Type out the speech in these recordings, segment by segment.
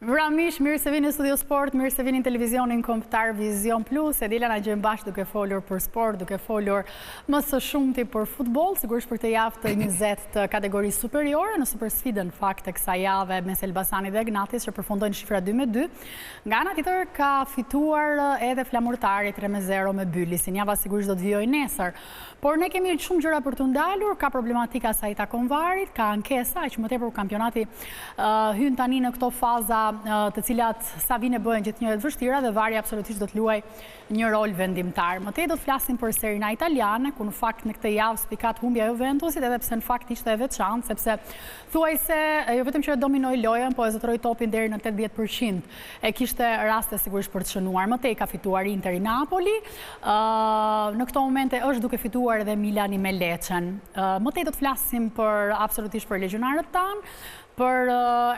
Vramish, mirë se vini në Studio Sport, mirë se vini në televizionin kombëtar Vizion Plus. Edila na gjen bashkë duke folur për sport, duke folur më së shumti për futboll, sigurisht për të javë të 20 të kategorisë superiore në supersfidën fakt e kësaj jave mes Elbasanit dhe Egnatis që përfundojnë shifra 2-2. Nga ana tjetër ka fituar edhe Flamurtari 3-0 me Bylisin. Java sigurisht do të vijojë nesër. Por ne kemi shumë gjëra për të ndalur, ka problematika sa i takon varit, ka ankesa, aq më tepër kampionati hyn tani në këto faza të cilat sa vine bëhen gjithnjëre të vështira dhe vari absolutisht do të luaj një rol vendimtar. Më tej do të flasim për Serie A italiane, ku në fakt në këtë javë spikat humbja e Juventusit, edhe pse në fakt ishte e veçantë, sepse thuajse jo vetëm që dominoi lojën, po e zotëroi topin deri në 80%. E kishte raste sigurisht për të shënuar. Më tej ka fituar Interi Napoli. Në këto momente është duke fituar edhe Milani me Lecen. Më tej do të flasim absolutisht për legionarët tanë, për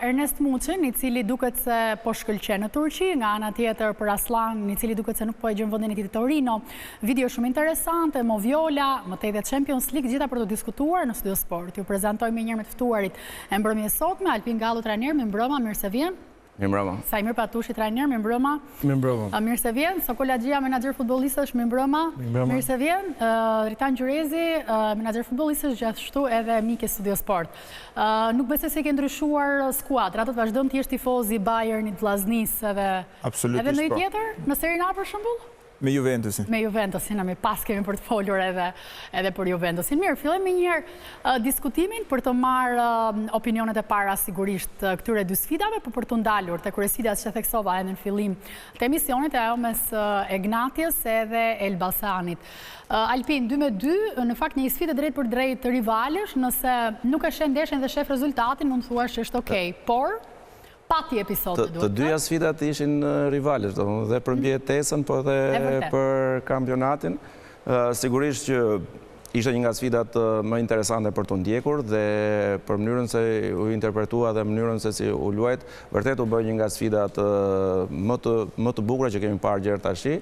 Ernest Muçin, i cili duket se po shkëlqen në Turqi, nga ana tjetër për Aslan, i cili duket se nuk po e gjen vendin e tij të Torino. Video shumë interesante, Moviola, më tej dhe Champions League, gjitha për të diskutuar në Studio Sport. Ju prezantoj me njëherë me të ftuarit e mbrëmjes sotme, Alpin Gallu, trajner, mirëmbrëma, mirë se vjen. Mirëmbrëma. Sajmir Patushi, trajner, mirëmbrëma. Mirëmbrëma. Mirë se vjen. Sokola Xhia, menaxher futbollistësh, mirëmbrëma. Mirë se vjen. Ritan Gjurezi, menaxher futbollistësh, gjithashtu edhe mik i Studio Sport. Nuk besoj se ke ndryshuar skuadra, do të vazhdon të jesh tifoz i Bayernit, Vllaznis edhe ndonjë tjetër në Serie A për shembull? Me Juventusin. Me Juventusin, me pas kemi për të folur edhe për Juventusin. Mirë, fillojmë njëherë diskutimin për të marrë opinionet e para sigurisht këtyre dy sfidave, por për të ndalur te kryesfida që theksova edhe në fillim të emisionit, ajo mes Egnatis edhe Elbasanit. Alpin 2-2, në fakt një sfidë drejt për drejt rivalesh, nëse nuk e sheh ndeshjen dhe shef rezultatin, mund të thuash që është okay, por pati episode duhet. Të dyja sfidat ishin rivalesh, dhe për mbijetesën, po edhe për kampionatin. Sigurisht që ishte një nga sfidat më interesante për të ndjekur dhe për mënyrën se u interpretua dhe mënyrën se si u luajt, vërtet u bë një nga sfidat më të bukura që kemi parë gjerë tashi.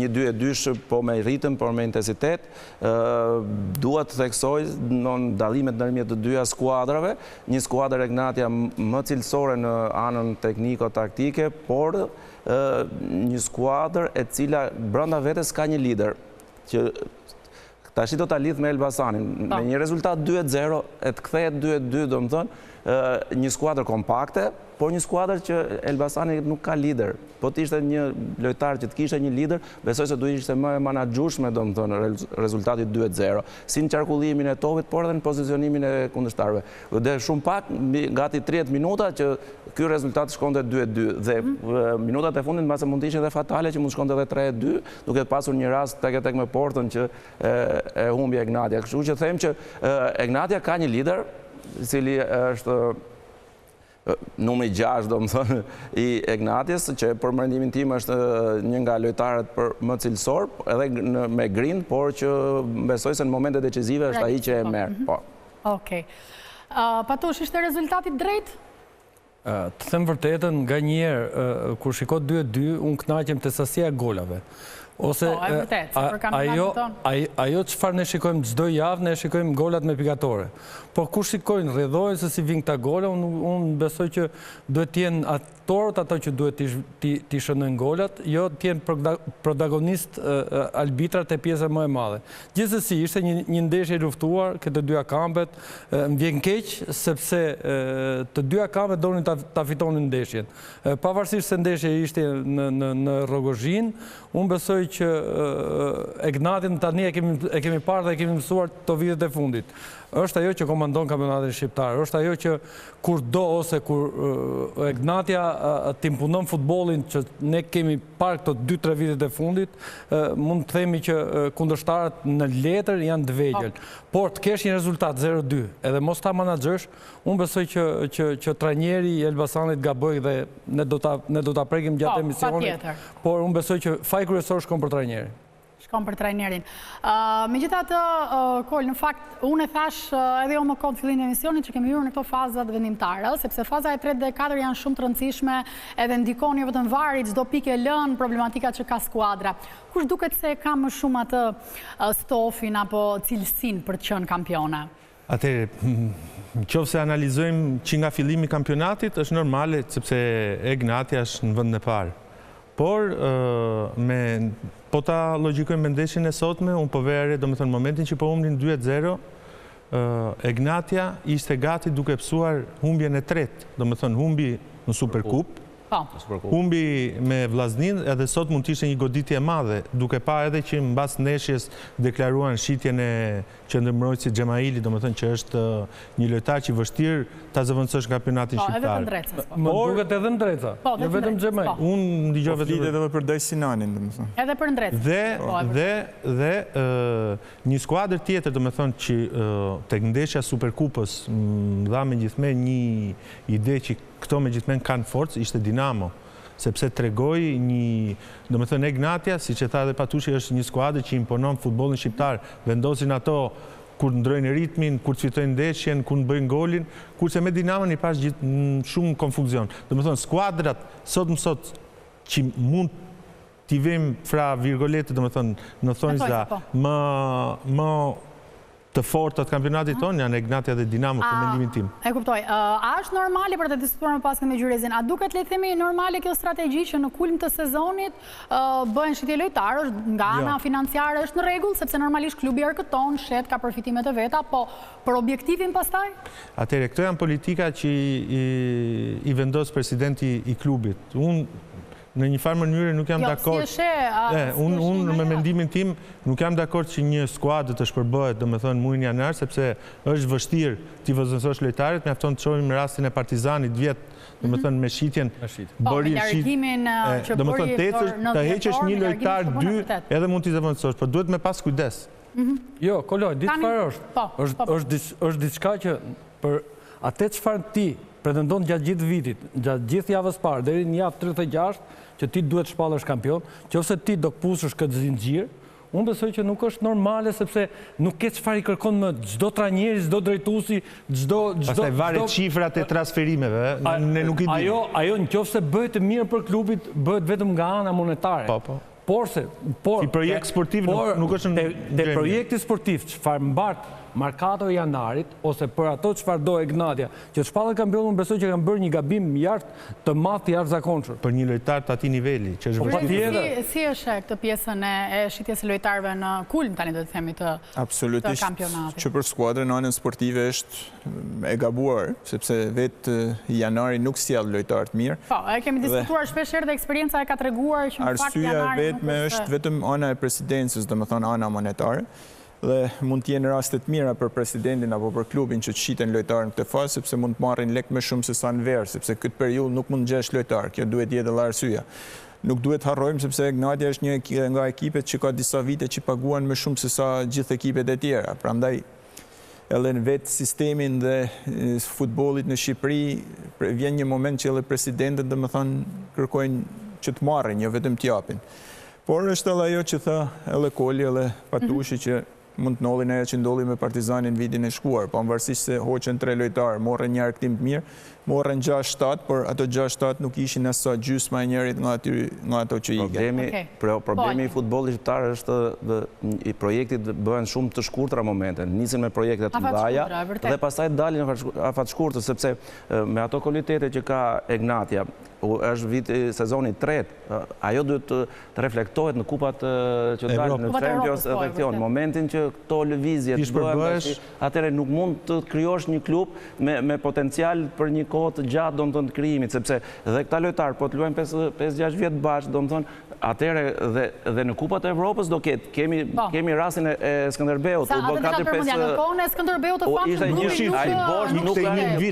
Një 2-2 po me ritëm, por me intensitet. Dua të theksoj në dallimet ndërmjet të dyja skuadrave, një skuadër Egnatia më cilësore në anën tekniko-taktike, por një skuadër e cila brenda vetes ka një lider që tashi do ta lidh me Elbasanin. Me një rezultat 2-0, e të kthehet 2-2, do të thonë, një skuadër kompakte, por një skuadër që Elbasani nuk ka lider. Po të ishte një lojtar që të kishte një lider, besoj se duhet ishte më e menaxhueshme, do të thonë, rezultati 2-0, si në qarkullimin e topit, por edhe në pozicionimin e kundërshtarëve. Dhe shumë pak, gati 30 minuta që ky rezultat shkonte 2-2 dhe minutat e fundit mbase mund të ishin edhe fatale që mund shkonte edhe 3-2, duke pasur një rast tek me Portën që e humbi Egnatia. Kështu që them që Egnatia ka një lider, i cili është numri 6, do më thënë, i Egnatis, që për mendimin tim është një nga lojtarët më cilësor, edhe me grind, por që besoj se në momente decisive është ai që e merr. Okej. Patush, ishte rezultati drejt? Të them vërtetën, nga njerë, kur shikot 2-2, unë kënaqem të sasia e golave. Ose ajo çfarë ne shikojmë çdo javë, ne shikojmë golat me pikatore. Por kur shikojnë rrjedhojnë se si vijnë këta gola, unë besoj që duhet të jenë aktorët ato që duhet t'i shënojnë golat, jo të jenë protagonist arbitrat e pjesa më e madhe. Gjithsesi, ishte një ndeshje e luftuar, këto dyja kampet, më vjen keq sepse të dyja kampet donin ta fitonin ndeshjen. Pavarësisht se ndeshja ishte në Rogozhin, unë besoj që Egnatin tani e kemi parë dhe e kemi mësuar të vitet e fundit. Është ajo që komandon kampionatin shqiptar, është ajo që kur do ose kur Egnatia t'impunon futbollin që ne kemi parë këto 2-3 vitet e fundit, mund të themi që kundërshtarët në letër janë të vegjël. Por të kesh një rezultat 0-2 edhe mos ta menaxhosh, unë besoj që trajneri i Elbasanit gaboi dhe ne do ta prekim gjatë emisionit, por unë besoj që faji kryesor shkon për trajnerin. Shkon për trajnerin. Megjithatë, Kol, në fakt, unë e thash edhe jo më kohë fillim e emisionit që kemi hyrë në këto fazat vendimtare, sepse faza e 3 dhe 4 janë shumë të rëndësishme, edhe ndikon jo vetëm vari, çdo pikë lën, problematika që ka skuadra. Kush duket se ka më shumë atë stofin apo cilësinë për të qenë kampione? Atëherë, qoftë se analizojmë që nga fillimi i kampionatit, është normale, sepse Egnatia është në vendin e parë. Por, po ta logjikojmë me ndeshjen e sotme, unë po vera re, domethënë momentin që po humnin 2-0, Egnatia ishte gati duke psuar humbjen e tretë, domethënë humbi në Superkup, humbi me Vllaznin, edhe sot mund të ishte një goditje e madhe, duke pa edhe që mbas ndeshjes deklaruan shitjen e qendërmbrojtësit Xhemaili, domethënë që është një lojtar që vështirë ta zëvendësosh kampionatin shqiptar. Edhe të ndreca. Më duket edhe ndreca. Jo vetëm Xhemaili. Unë dëgjova flitet edhe për Daj Sinanin, domethënë. Edhe për ndreca. Dhe një skuadër tjetër, domethënë që tek ndeshja Superkupës dha megjithëse një ide që këto megjithëse kanë forcë, ishte Dinamo, sepse tregoi domethënë Egnatia, siç e tha edhe Patushi, është një skuadër që imponon futbollin shqiptar, vendosin ato kur ndrojnë ritmin, kur të fitojnë ndeshjen, kur të bëjnë golin, kurse me Dinamon i pash shumë konfuzion. Domethënë skuadrat sot që mund t'i vëjmë fra virgolete, domethënë në thonjza më të forta të kampionatit tonë janë Egnatia dhe Dinamo për mendimin tim. E kuptoj. A është normale për të diskutuar më pas me Gjyrezin? A duket le të themi normale kjo strategji që në kulm të sezonit bëhen shitje lojtarësh, nga ana financiare është në rregull, sepse normalisht klubi arkëton, shet ka përfitimet e veta, po për objektivin pastaj? Atëherë, këto janë politika që i vendos presidenti i klubit. Unë në një farë mënyrë nuk jam dakord. Unë me mendimin tim nuk jam dakord që një skuadër të shpërbohet, domethënë muajin janar, sepse është vështirë ti vëzhgjosh lojtarët, mjafton të shohim rastin e Partizanit vjet, domethënë me shitjen. Bëri largimin që bëri të heqësh një lojtar 2 edhe mund t'i zëvendësosh, por duhet me pas kujdes. Jo, Koloj, ditë çfarë është diçka që për atë çfarë ti pretendon gjatë gjithë vitit, gjatë gjithë javës parë, deri në javë 36, që ti duhet shpallësh kampion, nëse ti do këpushësh këtë zinxhir, unë besoj që nuk është normale, sepse nuk ke çfarë i kërkon më çdo trajneri, çdo drejtuesi, çdo pastaj varet çifrat e transferimeve, ne nuk i dimë. Ajo nëse bëhet mirë për klubit, bëhet vetëm nga ana monetare. Por si projekt sportiv nuk është te projekti sportiv çfarë mbart Markato i janarit, ose për ato çfarë do Egnatia, që të shpallë kampionin, besoj që kanë bërë një gabim të madh jashtëzakonshëm. Për një lojtar të atij niveli, që është vështirë. Si është këtë pjesën e shitjes së lojtarëve në kulm tani do të themi të kampionatit? Absolutisht, që për skuadrën anën sportive është e gabuar, sepse vetë janari nuk sjell lojtar të mirë. Po, e kemi diskutuar shpesh herë dhe eksperjenca e ka treguar që në fakt janari arsyeja vetme është vetëm ana e presidencës, domethënë ana monetare. Dhe mund t'jenë rastet mira për presidentin apo për klubin që të shiten lojtarë në këtë fazë, sepse mund të marrin lek më shumë se sa në verë, sepse këtë periudhë nuk mund gjesh lojtarë, kjo duhet jetë edhe arsyeja. Nuk duhet harrojmë sepse Egnatia është një nga ekipet që ka disa vite që paguan më shumë se sa gjithë ekipet e tjera. Prandaj edhe në vetë sistemin dhe futbollit në Shqipëri vjen një moment që edhe presidentët domethënë kërkojnë që të marrin, jo vetëm t'japin. Por është edhe ajo që tha edhe Koli edhe Patushi që mund të nollin ajo që ndolli me Partizanin vitin e shkuar, pavarësisht se hoqën 3 lojtarë, morën një argëtim të mirë, morën 6-7, por ato 6-7 nuk ishin as sa gjysma e njërit nga ato që ikën. Problemi i futbollit shqiptar është i projektit bëhen shumë të shkurtra momente, nisin me projekte të mëdha dhe pastaj dalin afat shkurtër, sepse me ato kualitete që ka Egnatia, është sezoni 3, ajo duhet të reflektohet në kupat që dalin në Champions edhe këto. Në momentin që këto lëvizje të bëhen, atëherë nuk mund të krijosh një klub me potencial për një kohë të gjatë domethënë të krijimit, sepse dhe këta lojtarë po të luajnë 5-6 vjet bashkë, domethënë atëherë dhe në kupat e Evropës do ketë, kemi rastin e Skënderbeut, u bë 4-5 Skënderbeut të famshëm,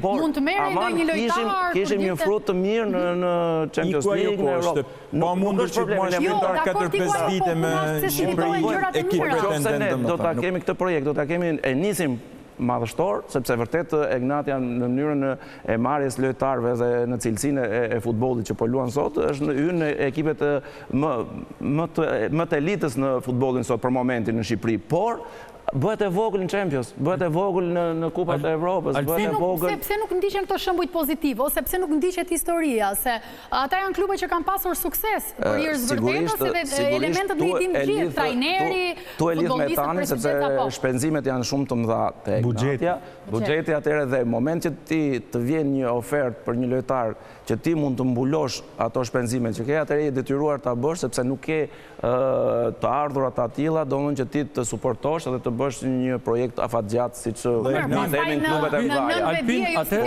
mund të merrë ndonjë lojtar. Kishim një frut të mirë në Champions League në Europë. Nuk mundur që të marrë lojtar 4-5 vite me Shqipëri ekip pretendent. Do ta kemi këtë projekt, do ta kemi e nisim madhështor, sepse vërtet Egnatia në mënyrën e marrjes lojtarëve dhe në cilësinë e futbollit që po luan sot, është hyrë në ekipet më të elitës në futbollin sot për momentin në Shqipëri, por bëhet e vogël në Champions, bëhet e vogël në Kupat e Evropës, bëhet e vogël. Pse nuk ndiqen këto shembujt pozitiv, ose pse nuk ndiqet historia, se ata janë klube që kanë pasur sukses për hir vërtetës dhe elementet në i dim gjithë, trajneri, futbollistët, sepse shpenzimet janë shumë të mëdha te Ignatia. Buxheti atëherë dhe moment që ti të vjen një ofertë për një lojtar që ti mund të mbulosh ato shpenzimet që ke, atëherë je detyruar ta bësh sepse nuk ke të ardhurat të tilla, domthonjë që ti të suportosh dhe të bësh një projekt afatgjatë siç themi në klubet e mëdha. Nëse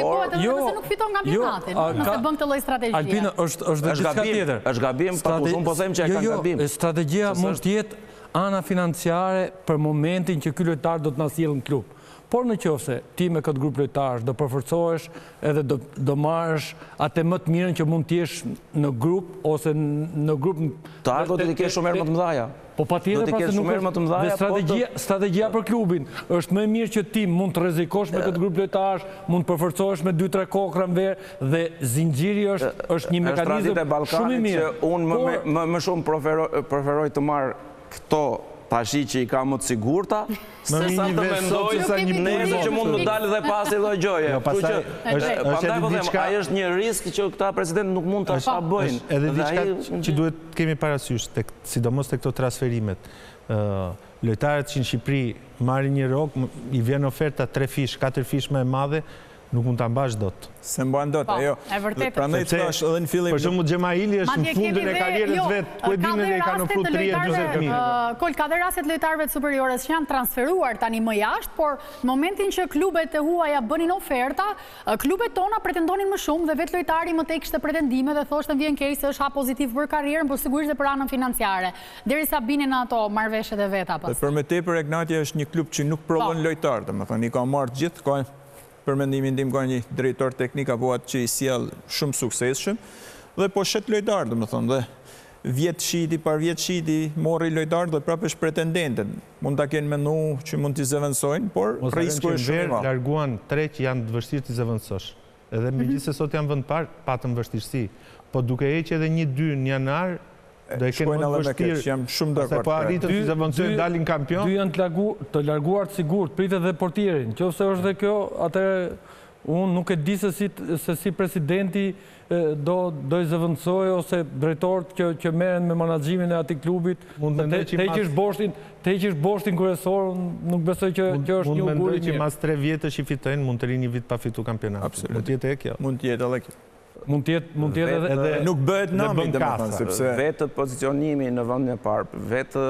nuk fiton kampionatin, nëse bën këtë lloj strategjie. Albina është diçka tjetër. Është gabim, patyshim po them që e ka gabim. Strategjia mund të jetë ana financiare për momentin që ky lojtar do të na sjellë në klub. Por në qofse ti me këtë grup lojtarësh do përforcohesh edhe do marrësh atë më të mirën që mund të jesh në grup ose në grup të ardhur do të kesh shumë më të mëdha. Po patjetër pse nuk është strategjia për klubin. Është më mirë që ti mund të rrezikosh me këtë grup lojtarësh, mund të përforcohesh me 2-3 kokra në verë dhe zinxhiri është një mekanizëm shumë i mirë. Unë më shumë preferoj të marr këto tashi që i ka më të sigurta, se sa të mendoj neve që mund të dalë dhe pasi dhe gjoje. Pandaj po them, ai është një risk që këta president nuk mund të asha bëjnë. Edhe diçka që duhet kemi parasysh, sidomos të këto transferimet. Lojtarët që në Shqipëri marrin një rrok, i vjen oferta 3 fish, 4 fish më e madhe, nuk mund ta mbash dot. Se mban dot, ajo. Prandaj thash edhe në fillim. Për shembull Xhemaili është në fundin e karrierës vet, ku e dinë ne kanë ofruar 30-40.000. Kol ka dhe rastet lojtarëve të superiores që janë transferuar tani më jashtë, por në momentin që klubet e huaja bënin oferta, klubet tona pretendonin më shumë dhe vetë lojtari më tej kishte pretendime dhe thoshte vjen keq se është hap pozitiv për karrierën, por sigurisht edhe për anën financiare. Derisa binin ato marrëveshjet e veta pas. Për më tepër Ignatia është një klub që nuk provon lojtar, domethënë i ka marrë gjithë, ka për mendimin tim ka një drejtor teknik apo atë që i sjell shumë suksesshëm dhe po shet lojtar, domethënë, dhe vjet shiti par vjet shiti morri lojtar dhe prapë është pretendentën. Mund ta kenë menu që mund t'i zëvendësojnë, por risku është shumë i madh. Larguan 3 që janë të vështirë t'i zëvendësosh. Edhe megjithëse sot janë vend parë, patëm vështirësi. Po duke heqë edhe 1-2 në janar, do e kenë më vështirë. Jam shumë dakord. Po arritën të zëvendësojnë dalin kampion. Dy janë të larguar të sigurt, pritet dhe portierin. Nëse është dhe kjo, atëherë unë nuk e di se si presidenti do i zëvendësoj ose drejtorët që merren me menaxhimin e atij klubit. Te heqish boshtin kryesor, nuk besoj që është një uguri. Mund mendoj që mas 3 vjetësh i fitojnë, mund të rinë një vit pa fitu kampionat. Mund të jetë e kjo. Mund të jetë edhe kjo. Mund të jetë edhe nuk bëhet nami domethënë sepse vetë pozicionimi në vendin e parë, vetë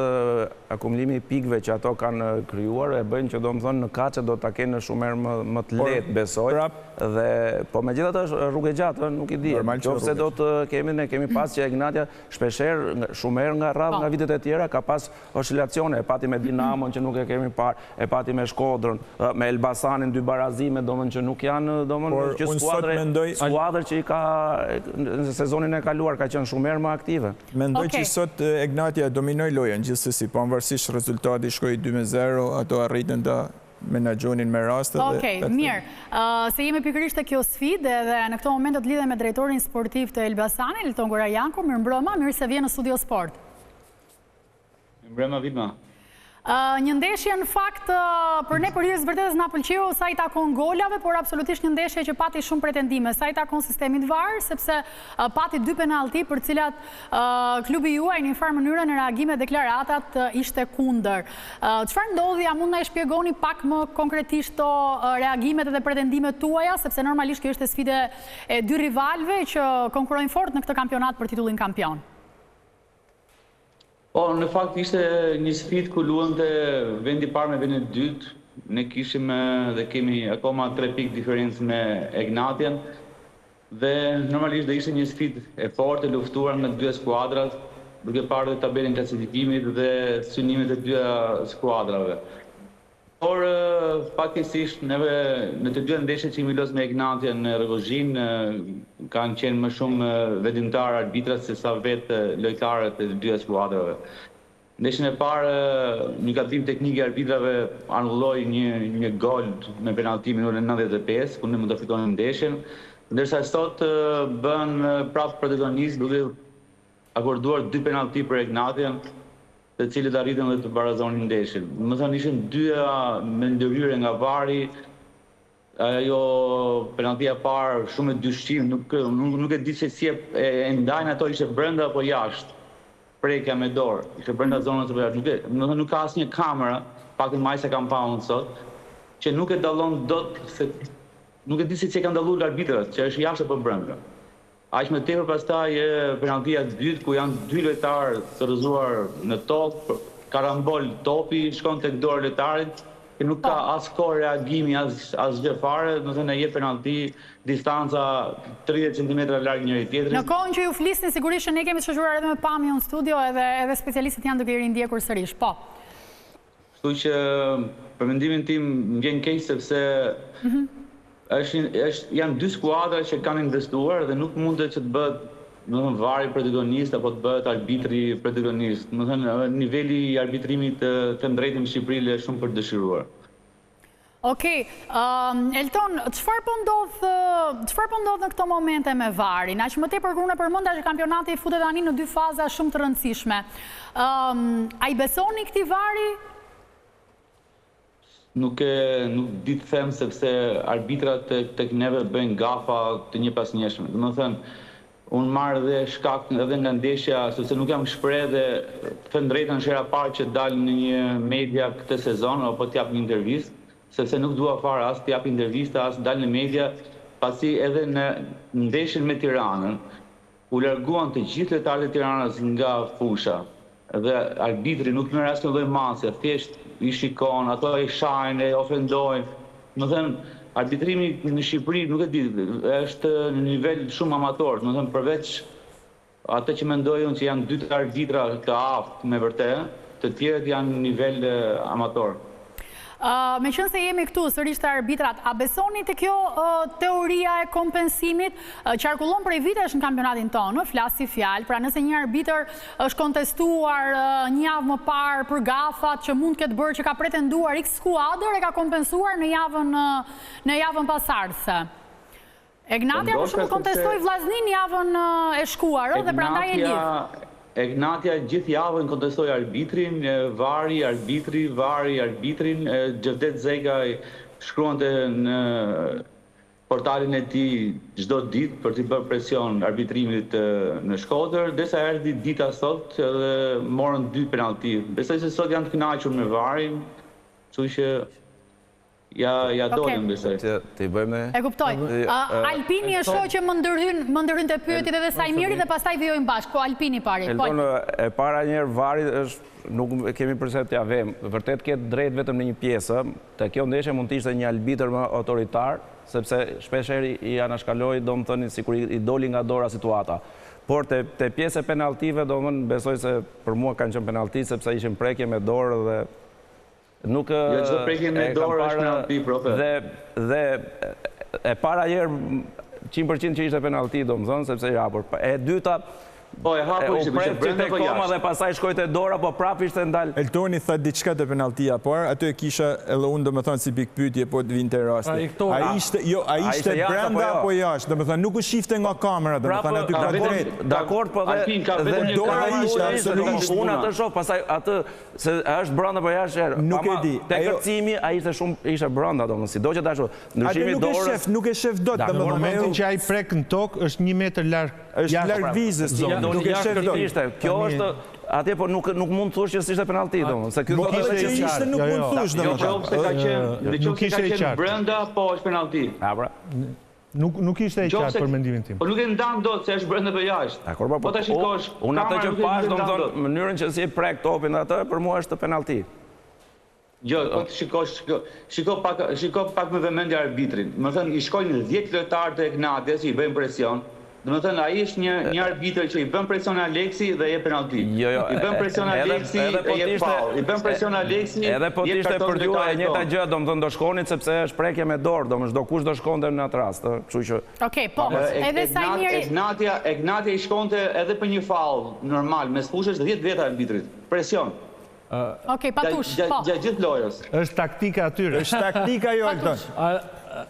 akumulimi i pikëve që ato kanë krijuar e bëjnë që domethënë në kaçe do ta kenë shumë më të lehtë besoj. Dhe po megjithatë është rrugë e gjatë, nuk i di. Nëse do të kemi pas që Ignatia shpeshherë shumë herë nga radhë nga vitet e tjera ka pas oscilacione, e pati me Dinamon që nuk e kemi parë, e pati me Shkodrën, me Elbasanin 2 barazime, domethënë që nuk janë domethënë që skuadrë që i ka në sezonin e kaluar ka qenë shumë herë më aktive. Mendoj që sot Ignatia dominoi lojën gjithsesi, pavarësisht rezultati shkoi 2-0, ato arritën ta menaxhonin me raste. Okej, mirë. Se jemi pikërisht te kjo sfidë dhe në këtë moment do të lidhem me drejtorin sportiv të Elbasanit, Elton Gorajanko. Mirëmbrëma, mirë se vjen në Studio Sport. Mirëmbrëma Vidma. Një ndeshje në fakt për ne për hirës vërtetës na pëlqeu sa i takon golave, por absolutisht një ndeshje që pati shumë pretendime, sa i takon sistemit VAR, sepse pati 2 penalti për cilat klubi juaj në një farë mënyrë në reagime deklaratat ishte kundër. Çfarë ndodhi, a mund na e shpjegoni pak më konkretisht to reagimet dhe pretendimet tuaja, sepse normalisht kjo është sfidë e 2 rivalëve që konkurrojnë fort në këtë kampionat për titullin kampion. Po, në fakt ishte një sfidë ku luante vendi i parë me vendin e dytë. Ne kishim dhe kemi akoma 3 pikë diferencë me Ignatian dhe normalisht do ishte një sfidë e fortë, e luftuar nga 2 skuadrat, duke parë dhe tabelën e klasifikimit dhe synimet e 2 skuadrave. Por fatkesisht neve në të 2 ndeshjet që kemi losur me Ignatian në Rrogozhin kanë qenë më shumë vendimtar arbitrat se sa vetë lojtarët e 2 skuadrave. Ndeshjen e parë një gabim teknik i arbitrave anulloi një gol me penalti në minutën 95, ku ne mund të fitonim ndeshjen, ndërsa sot bën prapë protagonist duke akorduar 2 penalti për Ignatian. të cilët arritën dhe të barazonin ndeshjen. Më thënë ishin dyja me ndërhyrje nga vari, ajo penaltia parë shumë e dyshim, nuk e di se si e ndajnë ato, ishte brenda apo jashtë, prekja me dorë, ishte brenda zonës apo jashtë. Më thënë nuk ka asnjë kamera, paktën më se kam pa unë sot, që nuk e dallon dot se nuk e di se si e kanë dalluar arbitrat, që është jashtë apo brenda. Aq më tepër pastaj penaltia e dytë ku janë dy lojtarë të rrëzuar në tokë, karambol topi shkon tek dorë lojtarit, që nuk ka as kohë reagimi, as gjë fare, do të thënë jep penalti distanca 30 cm larg njëri tjetrit. Në kohën që ju flisni, sigurisht që ne kemi të shoqëruar edhe me pamje në studio, edhe specialistët janë duke i rindjekur sërish. Po. Kështu që për mendimin tim më vjen keq sepse janë dy skuadra që kanë investuar dhe nuk mundet që të bëhet vari protagonist apo të bëhet arbitri protagonist. Më thënë, niveli i arbitrimit të drejtëm në Shqipëri është shumë për dëshiruar. Okej, Elton, çfarë po ndodh në këto momente me varin? Aq më tepër kur unë përmenda që kampionati futet tani në dy faza shumë të rëndësishme. A i besoni këtij vari? Nuk di të them sepse arbitrat tek neve bëjnë gafa të një pas njëshme. Do të thënë, unë marrë dhe shkak edhe nga ndeshja, sepse nuk jam shpreh dhe të drejtën është hera parë që dalë në një media këtë sezon apo të jap një intervistë, sepse nuk dua fare as të jap intervista, as dalë në media, pasi edhe në ndeshjen me Tiranën u larguan të gjithë lojtarët e Tiranës nga fusha. Dhe arbitri nuk merr asnjë lloj mase, thjesht i shikon, ato e shajnë, e ofendojnë. Më thënë, arbitrimi në Shqipëri, nuk e di, është në nivel shumë amator. Më thënë, përveç atë që mendoj unë që janë 2 arbitra të aftë me vërtet, të tjerët janë në nivel amator. Me qënë se jemi këtu, sërish të arbitrat, a besoni të kjo teoria e kompensimit qarkullon prej vitesh në kampionatin tonë, flasi fjalë, pra nëse një arbitër është kontestuar një javë më parë për gafat që mund këtë bërë që ka pretenduar X skuadër e ka kompensuar në javën pasardhëse. Egnatia për shumë kontestoi Vllaznin javën e shkuar dhe prandaj e lidh. Egnatia gjithë javën kontestoi arbitrin, vari arbitrin, Xhevdet Zegaj shkruante në portalin e tij çdo ditë për të bërë presion arbitrimit në Shkodër, derisa erdhi dita sot dhe morën 2 penalti. Besoj se sot janë të kënaqur me varin, kështu që ja dolën besoj. Ti bëjmë. E kuptoj. Alpini është shoh që më ndërhyn te pyetjet edhe Sajmiri dhe pastaj vijojmë bashkë. Po Alpini pari. Elton, e para një herë vari është nuk kemi përse t'ja vëmë. Vërtet ketë drejt vetëm në një pjesë. Te kjo ndeshje mund të ishte një arbitër më autoritar, sepse shpeshherë i anashkaloi, domethënë sikur i doli nga dora situata. Por te pjesa e penaltive, domethënë besoj se për mua kanë qenë penalti sepse ishin prekje me dorë dhe nuk çdo prekje me dorë është penalti, profe. Dhe e para herë 100% që ishte penalti, domethënë, sepse i hapur. E dyta po e hapur ishte brenda apo jashtë. Dhe pastaj shkoi te dora, po prapë ishte ndal. Eltoni tha diçka te penaltia, por aty e kisha edhe unë domethënë si pikpyetje po të vinte rasti. Ai ishte brenda apo jashtë, domethënë nuk u shifte nga kamera, domethënë aty ka drejt. Dakord, po dhe dora ishte absolutisht. Unë atë shoh, pastaj atë se është brenda apo jashtë. Nuk e di. Te kërcimi ai ishte brenda, domethënë, sido që dashur. Ndryshimi i dorës. Nuk e shef dot, domethënë. Momentin që ai prek në tokë është 1 metër larg. Është larg vizës. Nuk e shef dot. Kjo është atje, po nuk mund të thush që ishte penalti, domethënë, se ky do të thotë që ishte nuk mund të thush domethënë. Nuk ishte e qartë brenda, po është penalti. Pra. Nuk ishte e qartë për mendimin tim. Po nuk e ndan dot se është brenda apo jashtë. Dakor, po ta shikosh. Unë atë që pash, domethënë, mënyrën që si e prek topin atë, për mua është penalti. Jo, po të shiko pak me vëmendje arbitrin. Do të thënë i shkojnë 10 lojtarë të Egnatias që i bëjnë presion. Do të thënë ai është një arbitër që i bën presion Aleksi dhe jep penalti. I bën presion Aleksi dhe jep faull. I bën presion Aleksi. Edhe po ishte për ju e njëjta gjë, domethënë do shkonit sepse është prekje me dorë, domethënë çdo kush do shkonte në atë rast, kështu që. Okej, po. Edhe Sajmiri Egnatia i shkonte edhe për një faull normal mes fushës 10 veta arbitrit. Presion. Okej, patush, po. Gjatë gjithë lojës. Është taktika atyre. Është taktika jo Elton.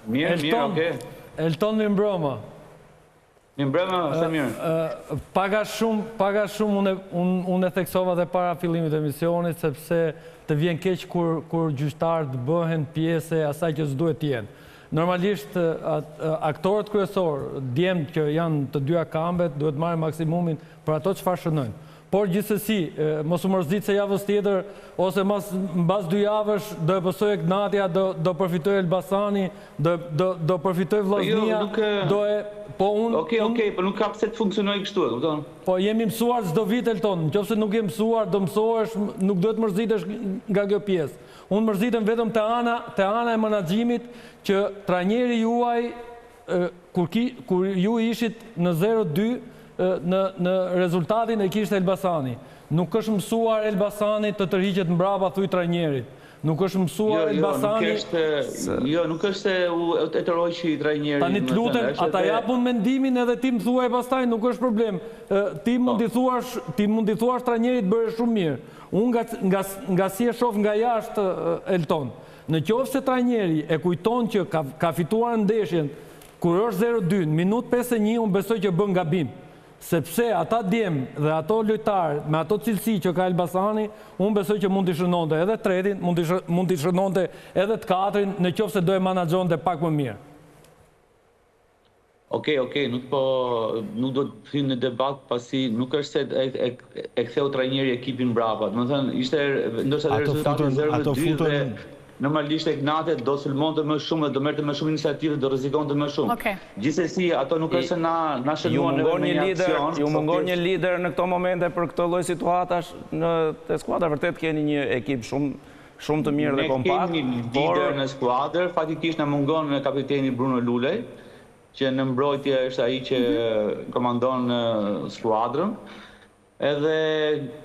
Mirë, okay. Elton në mbroma. Mbrëma, është mirë. Paga shumë unë e theksova dhe para fillimit e emisionit, sepse të vjen keq kur gjyqtarët bëhen pjesë e asaj që s'duhet t'jenë. Normalisht, aktorët kryesor, djemt që janë të dyja kambet, duhet marrë maksimumin për ato çfarë shënojnë. Por gjithsesi, mos u mërzit se javës tjetër, ose mbas 2 javësh, do e pësoj Gnatja, do përfitoj Elbasani, do përfitoj Vllaznia, do e... Okej, po nuk ka pse të funksionoj kështu, e kupton? Po jemi mësuar çdo vit Elton, nëse nuk je mësuar, do mësohesh, nuk duhet mërzitesh nga kjo pjesë. Unë mërzitem vetëm te ana e menaxhimit që trajneri juaj, kur ju ishit në 0-2, në rezultatin e kishte Elbasani. Nuk është mësuar Elbasani të tërhiqet mbrapa, thuj trajnerit. Nuk është mësuar Elbasani... Jo, nuk është se e të rojqi trajnerit. Tani të lutem, ata japun mendimin edhe ti më thuaj pastaj, nuk është problem. Ti mund t'i thuash trajnerit bërë shumë mirë. Unë nga si e shof nga jashtë Elton, në qoftë se trajneri e kujton që ka fituar ndeshjen, kur është 0-2, në minut 51, unë besoj që bën gabim. Sepse ata djem dhe ato lojtarë me ato cilësi që ka Elbasani, unë besoj që mund t'i shënonte edhe tretin, mund t'i shënonte edhe të katrin, në qoftë se do e manaxhonte pak më mirë. Okej, nuk do të hyjmë në debat, pasi nuk është se e ktheu trajneri ekipin brapa. Do të thënë, ishte ndoshta rezultati 0-2 dhe normalisht Gnatja do sulmonte më shumë dhe do merrte më shumë iniciativë, do rrezikonte më shumë. Gjithsesi, ato nuk është se na shënuan në një aksion. Ju mungon një lider në këto momente për këtë lloj situatash në skuadra. Vërtet keni një ekip shumë të mirë dhe kompakt. Ne kemi një lider në skuadër, faktikisht na mungon kapiteni Bruno Lulej, që në mbrojtje është ai që komandon skuadrën. Edhe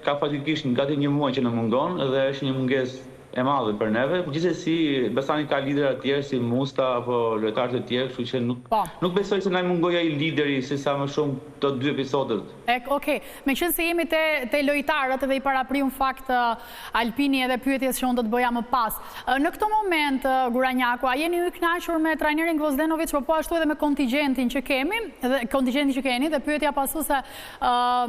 ka faktikisht gati një muaj që na mungon dhe është një mungesë e madhe për neve. Gjithsesi, Elbasani ka lidera të tjerë si Musta apo lojtarë të tjerë, kështu që nuk besoj se na i mungoj ai lideri si sa më shumë të 2 episodet. Okej, meqense jemi te lojtarët dhe i paraprim fakt Alpini edhe pyetjes që unë do të bëja më pas. Në këtë moment, Guranjaku, a jeni ju i kënaqur me trajnerin Gvozdenovic, po ashtu edhe me kontingjentin që keni, dhe pyetja pasuese,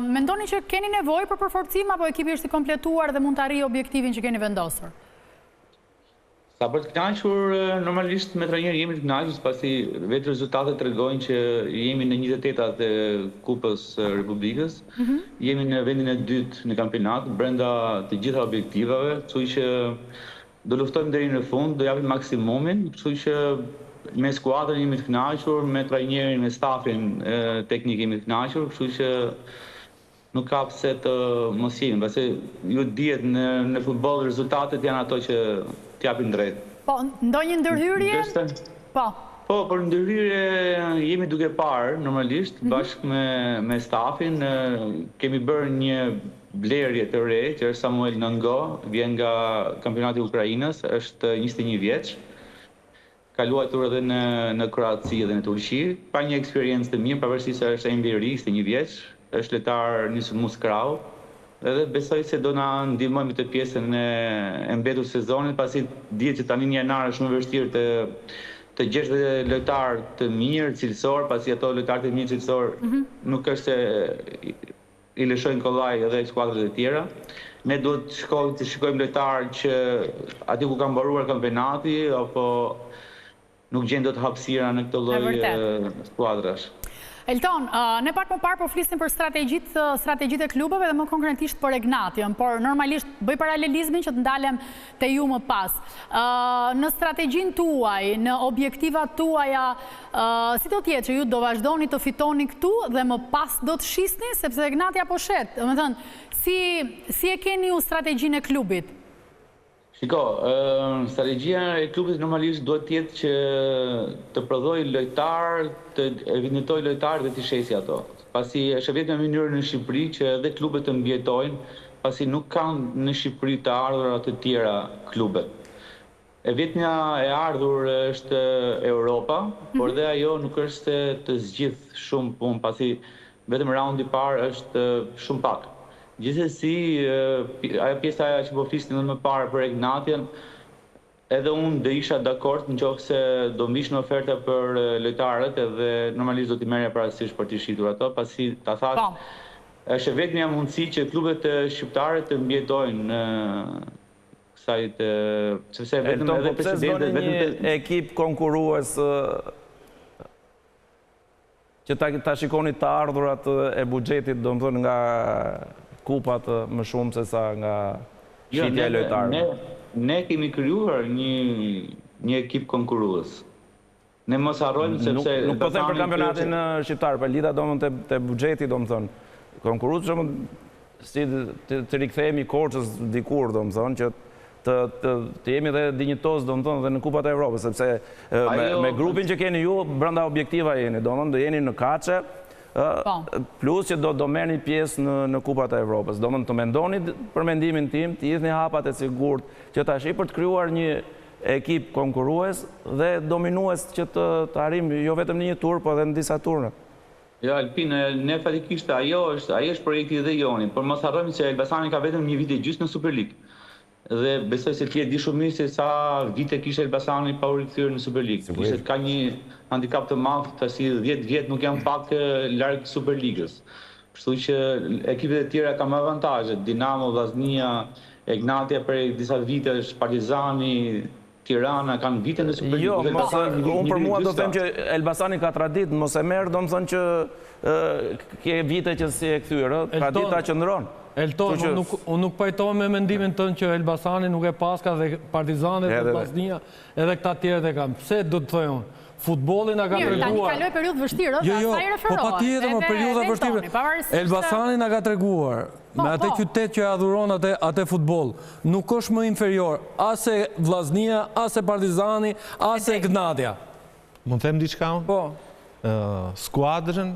mendoni që keni nevojë për përforcim apo ekipi është i kompletuar dhe mund të arrijë objektivin që keni vendosur? Sa për të kënaqur, normalisht me trajnerin jemi të kënaqur, pasi vetë rezultatet tregojnë që jemi në 28-at e Kupës Republikës, jemi në vendin e dytë në kampionat, brenda të gjitha objektivave, kështu që do luftojmë deri në fund, do japim maksimumin, kështu që me skuadrën jemi të kënaqur, me trajnerin, me stafin teknik jemi të kënaqur, kështu që nuk ka pse të mos jemi, pasi ju dihet në futboll rezultatet janë ato që t'japin drejt. Po, ndonjë ndërhyrje? Po, për ndërhyrje jemi duke parë, normalisht, bashkë me stafin. Kemi bërë një blerje të re, që është Samuel Nëngo, vjen nga kampionati Ukrainës, është 21 vjeç. Ka luajtur edhe në Kroaci dhe në Turqi. Pa një eksperiencë të mirë, pavarësisht se është ende i ri, 21 vjeç, është lojtar nisur Muskrau. Edhe besoj se do na ndihmojmë të pjesën e mbetur sezonit, pasi dihet që tani në janar është shumë vështirë të gjesh lojtar të mirë cilësor, pasi ato lojtarë të mirë cilësor nuk është se i lëshojnë kollaj edhe skuadrat e tjera. Ne duhet të shikojmë lojtarë që aty ku ka mbaruar kampionati apo nuk gjen dot hapësira në këtë lloj skuadrash. Elton, ne pak më parë po flisim për strategjitë e klubeve dhe më konkretisht për Gnatjen, por normalisht bëj paralelizmin që të ndalem te ju më pas. Në strategjinë tuaj, në objektivat tuaja, si do t'jetë që ju do vazhdoni të fitoni këtu dhe më pas do të shisni, sepse Gnatja po shet. Do të thënë, si e keni ju strategjinë e klubit? Shiko, strategjia e klubit normalisht duhet tjetë që të prodhoj lojtar, të evidentoj lojtar dhe të shesi ato. Pasi është vetëm mënyrë në Shqipëri që edhe klubet të mbjetojnë, pasi nuk kanë në Shqipëri të ardhura të tjera klubet. E vetmja e ardhur është Europa, por dhe ajo nuk është të zgjidh shumë punë, pasi vetëm raundi parë është shumë pak. Gjithsesi, ajo pjesa që po flisnim më parë për Gnatjen, Edhe unë dhe isha dakord në qoftë se do mish në oferta për lojtarët edhe normalisht do t'i merrja parasysh për t'i shitur ato, pasi ta thash, është vetmja mundësi që klubet shqiptare të mbjetojnë në kësaj sepse vetëm edhe presidentët një ekip konkurrues që ta shikoni të ardhurat e buxhetit, domethënë nga kupat më shumë se sa nga shitja e lojtarëve. Ne kemi krijuar një ekip konkurrues. Ne mos harrojmë sepse nuk po them për kampionatin shqiptar, për lidha domethënë te buxheti, domethënë konkurrues si të rikthehemi Korçës dikur, domethënë që të jemi dhe dinjitoz, domethënë, dhe në kupat e Evropës, sepse me grupin që keni ju brenda objektiva jeni, domethënë do jeni në kaçe, plus që do merrni pjesë në kupat e Evropës. Domethënë të mendoni për mendimin tim, të hidhni hapat e sigurt që tash për të krijuar një ekip konkurrues dhe dominues që të arrijmë jo vetëm në një tur, por edhe në disa turne. Ja, Alpin, ne fatikisht ajo është projekti dhe joni, por mos harrojmë se Elbasani ka vetëm një vit e gjysmë në Super League. Dhe besoj se ti e di shumë mirë se sa vite kishte Elbasani pa u rikthyer në Super League. Kishte ka një handicap të madh, tash 10 vjet nuk janë pak larg Super Ligës. Kështu që ekipet e tjera kanë avantazhe, Dinamo, Vllaznia, Egnatia për disa vitesh, Partizani, Tirana kanë vite në Super League. Jo, unë për mua do them që Elbasani ka tradit, mos e merr domethënë që ke vite që si e kthyer, tradita qëndron. Elton, unë nuk pajtohem me mendimin tënë që Elbasani nuk e paska dhe Partizani dhe Vllaznia edhe këta tjerët e kam. Pse do të thojë unë? Futbolin a ka treguar. Tani kaloi periudhë vështirë, sa i referohet. Po patjetër, më periudha vështirë. Elbasani na ka treguar me atë qytet që e adhuron atë futboll. Nuk është më inferior as e Vllaznia, as e Partizani, as e Egnatia. Mund të them diçka unë? Po. Skuadrën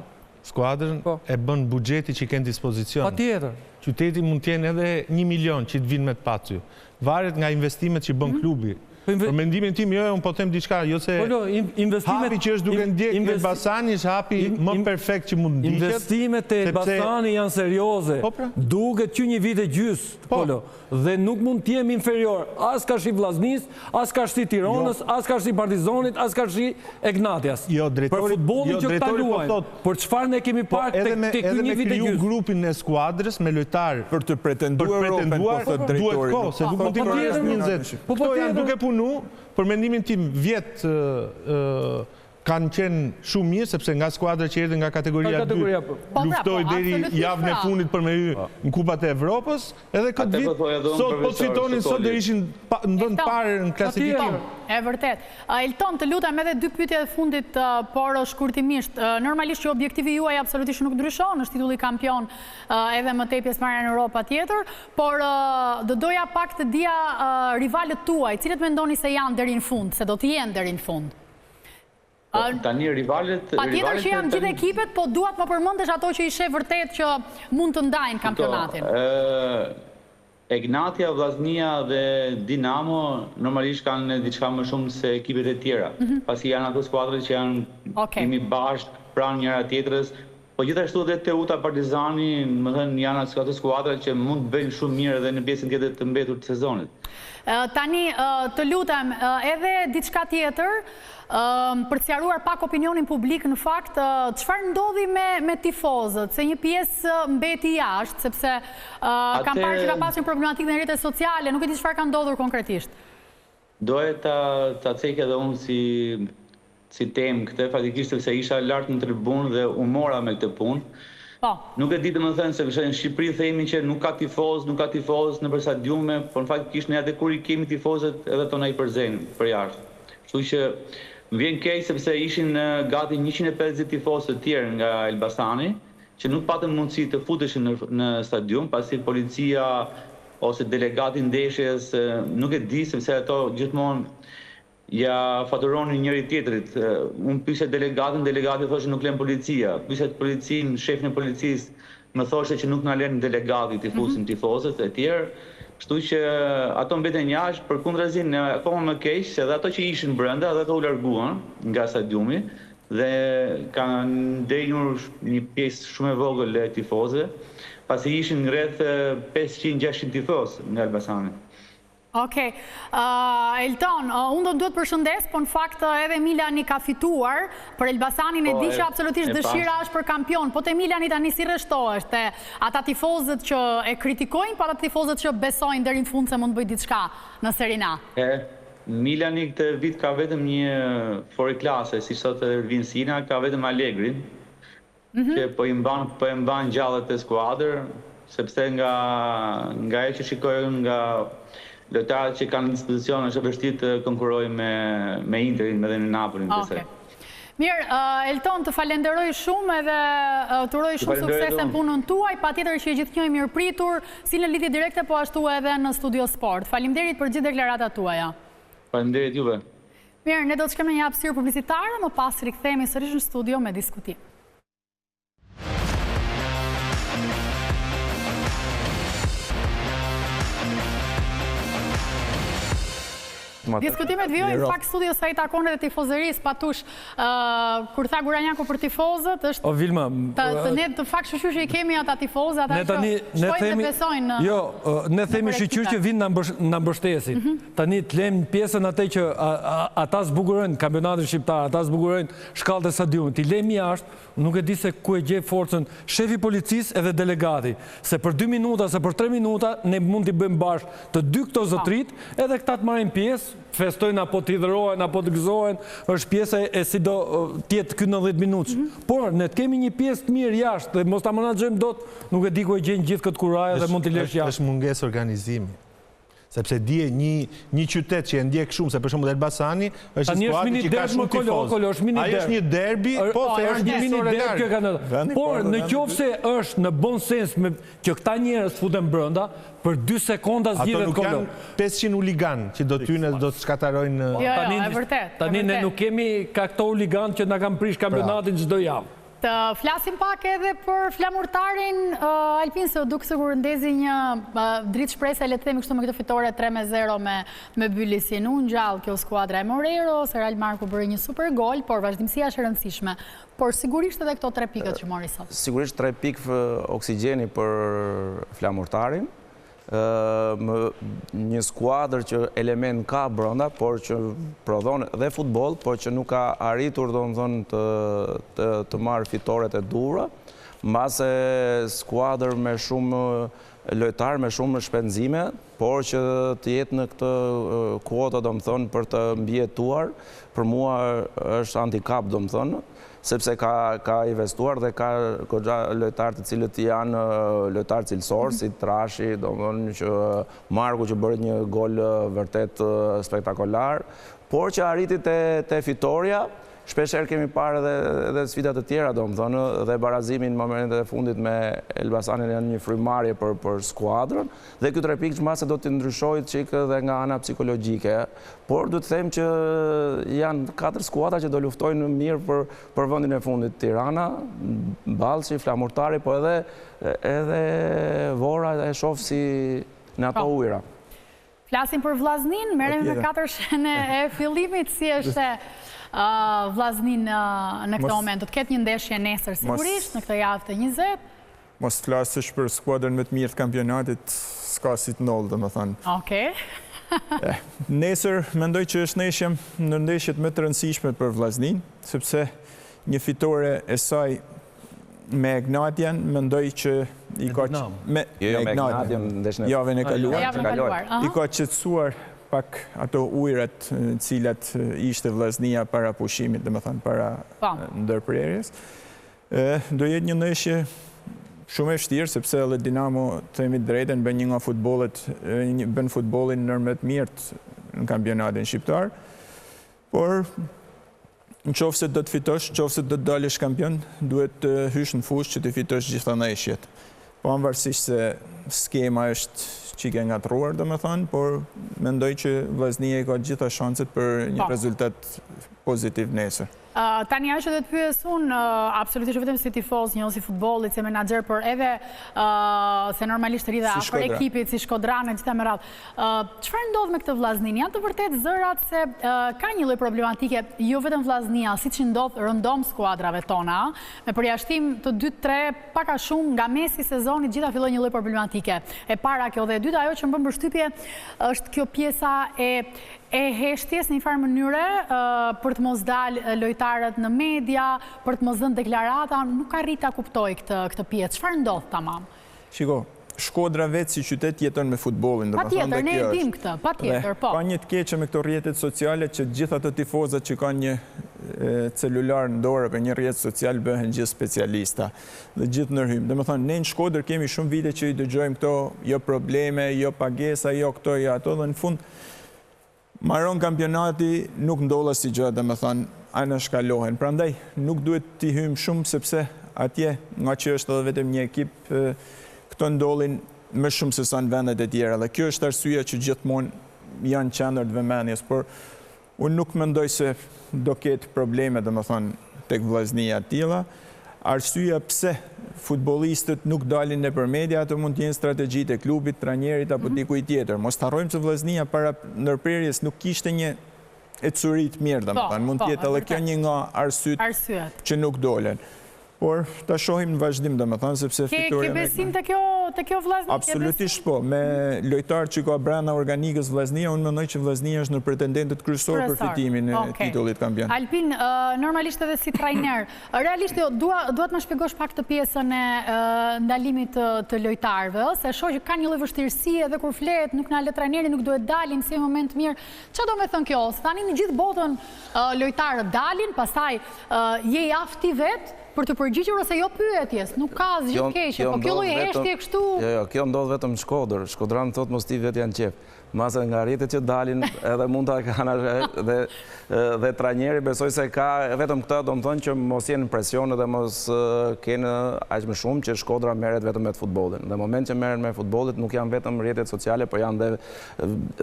e bën buxheti që kanë dispozicion. Patjetër. Qyteti mund të jenë edhe 1 milion që të vinë me të pacu. Varet nga investimet që bën klubi. Për mendimin tim, jo, unë po them diçka, jo se hapi që është duke ndjekë në Elbasani është hapi më perfekt që mund ndjehet. Investimet e Elbasani janë serioze. Duket që një vit e gjys, dhe nuk mund të jemi inferior as ka shi Vllaznis, as ka shi Tiranës, as ka shi Partizanit, as ka shi Egnatias. Për futbollin që këta luajnë, për çfarë ne kemi parë tek një vit e gjys. Edhe me kriju grupin e skuadrës me lojtarë për të pretenduar duhet kohë, se nuk mund të marrësh 20. Këto janë duke punu, për mendimin tim vjetë kanë qenë shumë mirë, sepse nga skuadra që erdhën nga kategoria 2 luftoj deri javën e fundit për me hy në kupat e Evropës, edhe këtë vit, sot po të fitonin, sot dhe ishin në vend parë në klasifikim. E vërtet. Elton, të lutem edhe 2 pyetje e fundit, por shkurtimisht. Normalisht që objektivi juaj absolutisht nuk ndryshon, është titulli kampion edhe më tej pjesëmarrja në Europë patjetër, por do doja pak të dija rivalët tuaj, cilët mendoni se janë deri në fund, se do të jenë deri në fund? Tani rivalet... Patjetër që janë gjithë ekipet, po duat më përmendesh ato që ishe vërtet që mund të ndajnë kampionatin. Egnatia, Vllaznia dhe Dinamo normalisht kanë diçka më shumë se ekipet e tjera, pasi janë ato skuadrat që janë bashkë pranë njëra tjetrës, po gjithashtu dhe Teuta, Partizani, më thënë janë ato skuadrat që mund të bëjnë shumë mirë edhe në pjesën tjetër të mbetur të sezonit. Tani, të lutem, edhe diçka tjetër, për të sqaruar pak opinionin publik, në fakt, çfarë ndodhi me tifozët, se një pjesë mbeti jashtë, sepse kam parë që ka pasur një problematikë në rrjetet sociale, nuk e di çfarë ka ndodhur konkretisht. Doja ta cek edhe unë si temë këtë, fatikisht sepse isha lart në tribunë dhe u mora me këtë punë. Nuk e di të më thënë se në Shqipëri themi që nuk ka tifoz në për stadiume, por në fakt kishë ne edhe kur i kemi tifozët edhe tona i përzejnë për jashtë. Kështu që më vjen keq sepse ishin gati 150 tifozë të tjerë nga Elbasani, që nuk patën mundësi të futeshin në stadium, pasi policia ose delegati ndeshjes nuk e di sepse ato gjithmonë ja faturoni njëri tjetrit. Unë pyse delegatin, delegati thoshtë nuk len policia. Pyse policin, shefin e policisë, më thoshtë që nuk në len delegati të fusin tifozët e tjerë. Kështu që ato mbeten jashtë, për kundrazin, akoma më keq, se dhe ato që ishin brenda, dhe ato u larguan nga stadiumi, dhe kanë ndenjur një pjesë shumë e vogël e tifozëve, pasi ishin rreth 500-600 tifozë nga Elbasani. Okej. Elton, unë do duhet përshëndes, po në fakt edhe Milani ka fituar, për Elbasanin e di që absolutisht dëshira është për kampion, po të Milani tani si rreshtohesh, te ata tifozët që e kritikojnë, po ata tifozët që besojnë deri në fund se mund të bëjë diçka në Serie A. Milani këtë vit ka vetëm një foriklase, si sot Ervin Sina, ka vetëm Allegrin, që po e mban gjallët e skuadër, sepse nga e që shikojnë nga lojtarët që kanë në dispozicion është vështirë të konkurojnë me Interin edhe në Napolin. Mirë, Elton, të falenderoj shumë edhe të uroj shumë sukses në punën tuaj, patjetër që gjithë një mirë pritur, si në lidhje direkte, po ashtu edhe në Studio Sport. Faleminderit për gjithë deklaratat tuaja. Faleminderit juve. Mirë, ne do të shkojmë në një hapësirë publicitare, më pas rikthehemi sërish në studio me diskutim. Diskutimet vjojnë, fakt studio sa i takon edhe tifozëris, patush, kur tha Guranjaku për tifozët, është... O, Vilma... Ne të fakt shqyqyr që i kemi ata tifozë, ata që shkojnë dhe besojnë... Jo, ne themi shqyqyr që vinë në mbështesin. Tani të lem pjesën atë që ata zbugurojnë kampionatin shqiptar, ata zbugurojnë shkallët e stadionit. Ti lem jashtë, nuk e di se ku e gjej forcën shefi policisë edhe delegati. Se për 2 minuta, se për 3 minuta, ne mund t'i bëjmë bashkë të dy këto zotrit, edhe këta të marrin pjesë, festojnë apo të hidhërojnë, apo të gëzojnë, është pjesë e si do tjetë këtë 90 minutës. Por, ne të kemi një pjesë të mirë jashtë, dhe mos ta menaxhojmë dot, nuk e di ku e gjenë gjithë këtë kuraje dhe mund t'i lesh jashtë. Është mungesë organizimi. Sepse dje një qytet që e ndjek shumë, se për shumë Elbasani, është një skuadër që ka shumë tifozë. Ajo është një derbi, po se është një mini derbi. Por, në qoftë se është në bon sens që këta njerëz futen brenda, për 2 sekonda zgjidhet kolo. Ato nuk janë 500 huligan që do t'ynë dhe do të shkatarojnë... Jo, e vërtet. Tani ne nuk kemi ka këto huligan që na kanë prish kampionatin çdo javë. Të flasim pak edhe për flamurtarin Alpin, se duk sigur ndezi një dritë shpresa, le të themi kështu me këtë fitore 3-0 me Bylisin. Unë gjallë kjo skuadra e Morero, se Real Marku bëri një super gol, por vazhdimësia është e rëndësishme. Por sigurisht edhe këto 3 pikët që mori sot. Sigurisht 3 pikë oksigjeni për flamurtarin. Një skuadër që element ka brenda, por që prodhon dhe futboll, por që nuk ka arritur të marrë fitoret e duhura, mbase skuadër me shumë lojtar, me shumë shpenzime, por që të jetë në këtë kuota, për të mbijetuar, për mua është handicap, sepse ka investuar dhe ka goxha lojtarë të cilët janë lojtarë cilësor, si Trashi, që Marku që bërë një gol vërtet spektakolar, por që arriti te fitoria. Shpesher kemi parë edhe sfidat të tjera, dhe barazimin në momentet e fundit me Elbasanin janë një frymarrje për skuadrën, dhe këtë 3 pikë që mase do të ndryshojt qikë dhe nga ana psikologjike. Por du të them që janë 4 skuadra që do luftojnë mirë për vendin e fundit. Tirana, Ballçi, Flamurtari, po edhe Vora e shoh si në ato ujëra. Flasim për Vllaznin, merrem me 4 shene e fillimit, si është Vllaznin në këtë moment. Do të ketë një ndeshje nesër sigurisht në këtë javë të 20. Mos flasësh për skuadrën më të mirë të kampionatit, s'ka si të nollë, domethënë. Okej. Nesër mendoj që është në ndeshjet më të rëndësishme për Vllaznin, sepse një fitore e saj me Egnatian, mendoj që i ka me Egnatian javën e kaluar. I ka qetësuar pak ato ujrat cilat ishte Vllaznia para pushimit, domethënë para ndërprerjes. Do jetë një ndeshje shumë e vështirë, sepse edhe Dinamo, themi drejtën, bën një nga futbollet, bën futbollin ndër më të mirët në kampionatin shqiptar. Por nëse do të fitosh, nëse do të dalësh kampion, duhet të hysh në fushë që të fitosh gjitha ndeshjet. Pavarësisht se skema është çike ngatruar, domethënë, por mendoj që Vllaznia ka gjitha shanset për një rezultat pozitiv nesër. Tani ajo që do të pyes unë, absolutisht vetëm si tifoz, një si futbollit, si menaxher, por edhe se normalisht rridha afër ekipit si Shkodranë gjithë me radhë. Çfarë ndodh me këtë vllaznin? Janë të vërtetë zërat se ka një lloj problematike, jo vetëm vllaznia, siç ndodh rëndom skuadrave tona, me përjashtim të 2-3 pak a shumë nga mesi i sezonit gjitha filloi një lloj problematike. E para kjo dhe e dyta ajo që më bën përshtypje është kjo pjesa e heshtjes në një farë mënyre për të mos dalë lojtarët në media, për të mos dhënë deklarata, nuk arrit ta kuptoj këtë pjesë. Çfarë ndodh tamam? Shiko, Shkodra vetë si qytet jeton me futbollin. Patjetër, ne e dim këtë, patjetër, po. Ka një të keqe me këto rrjetet sociale që gjithë ato tifozat që kanë një celular në dorë për një rrjet social bëhen gjithë specialista dhe gjithë ndërhym. Domethënë, ne në Shkodër kemi shumë vite që i dëgjojmë këto, jo probleme, jo pagesa, jo këto, jo ato, dhe në fund marron kampionati, nuk ndodha si gjë, domethënë, anë shkalohen. Prandaj nuk duhet t'i hyjmë shumë sepse atje, nga që është edhe vetëm një ekip, këto ndodhin më shumë se sa në vendet e tjera. Dhe kjo është arsyeja që gjithmonë janë qendër të vëmendjes, por unë nuk mendoj se do ketë probleme, domethënë, tek vllaznia të tilla. Arsyeja pse futbollistët nuk dalin nëpër media, ato mund të jenë strategjitë e klubit, trajnerit apo dikujt tjetër. Mos harrojmë se vllaznia para ndërprerjes nuk kishte një ecuri të mirë, domethënë, mund të jetë edhe kjo një nga arsyet që nuk dolen. Por ta shohim në vazhdim, domethënë, sepse fitoria... Ke besim të kjo vllaznia? Absolutisht po. Me lojtar që ka brenda organikës vllaznia, unë mendoj që vllaznia është në pretendentët kryesorë për fitimin e titullit kampion. Alpin, normalisht edhe si trajner, realisht duhet më shpjegosh pak të pjesën e ndalimit të lojtarëve, se shoh që ka një lloj vështirësie edhe kur flet, nuk na le trajneri, nuk duhet dalin si moment mirë. Çfarë do të thonë kjo? Tani në gjithë botën lojtarët dalin, pastaj je i afti vet për të përgjigjur ose jo pyetjes, nuk ka asgjë të keqe, po kjo lloj heshtje kështu. Jo, kjo ndodh vetëm në Shkodër. Shkodranë thotë mos ti vetë janë qef. Mase nga rrjetet që dalin edhe mund ta kanë dhe trajneri besoj se ka vetëm këtë, do të thonë që mos jenë presion dhe mos kenë aq më shumë që Shkodra merret vetëm me futbollin. Në moment që merren me futbollit nuk janë vetëm rrjetet sociale, por janë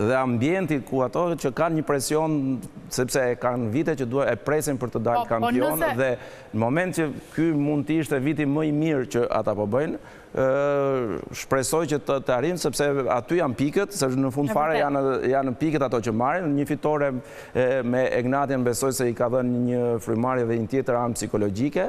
dhe ambienti ku ato që kanë një presion sepse kanë vite që duhet e presin për të dalë kampion dhe në moment që ky mund të ishte viti më i mirë që ata po bëjnë, shpresoj që të arrijnë sepse aty janë pikët, sepse në fund fare janë pikët ato që marrin. Një fitore me Egnatian besoj se i ka dhënë një frymarrje dhe një tjetër anë psikologjike.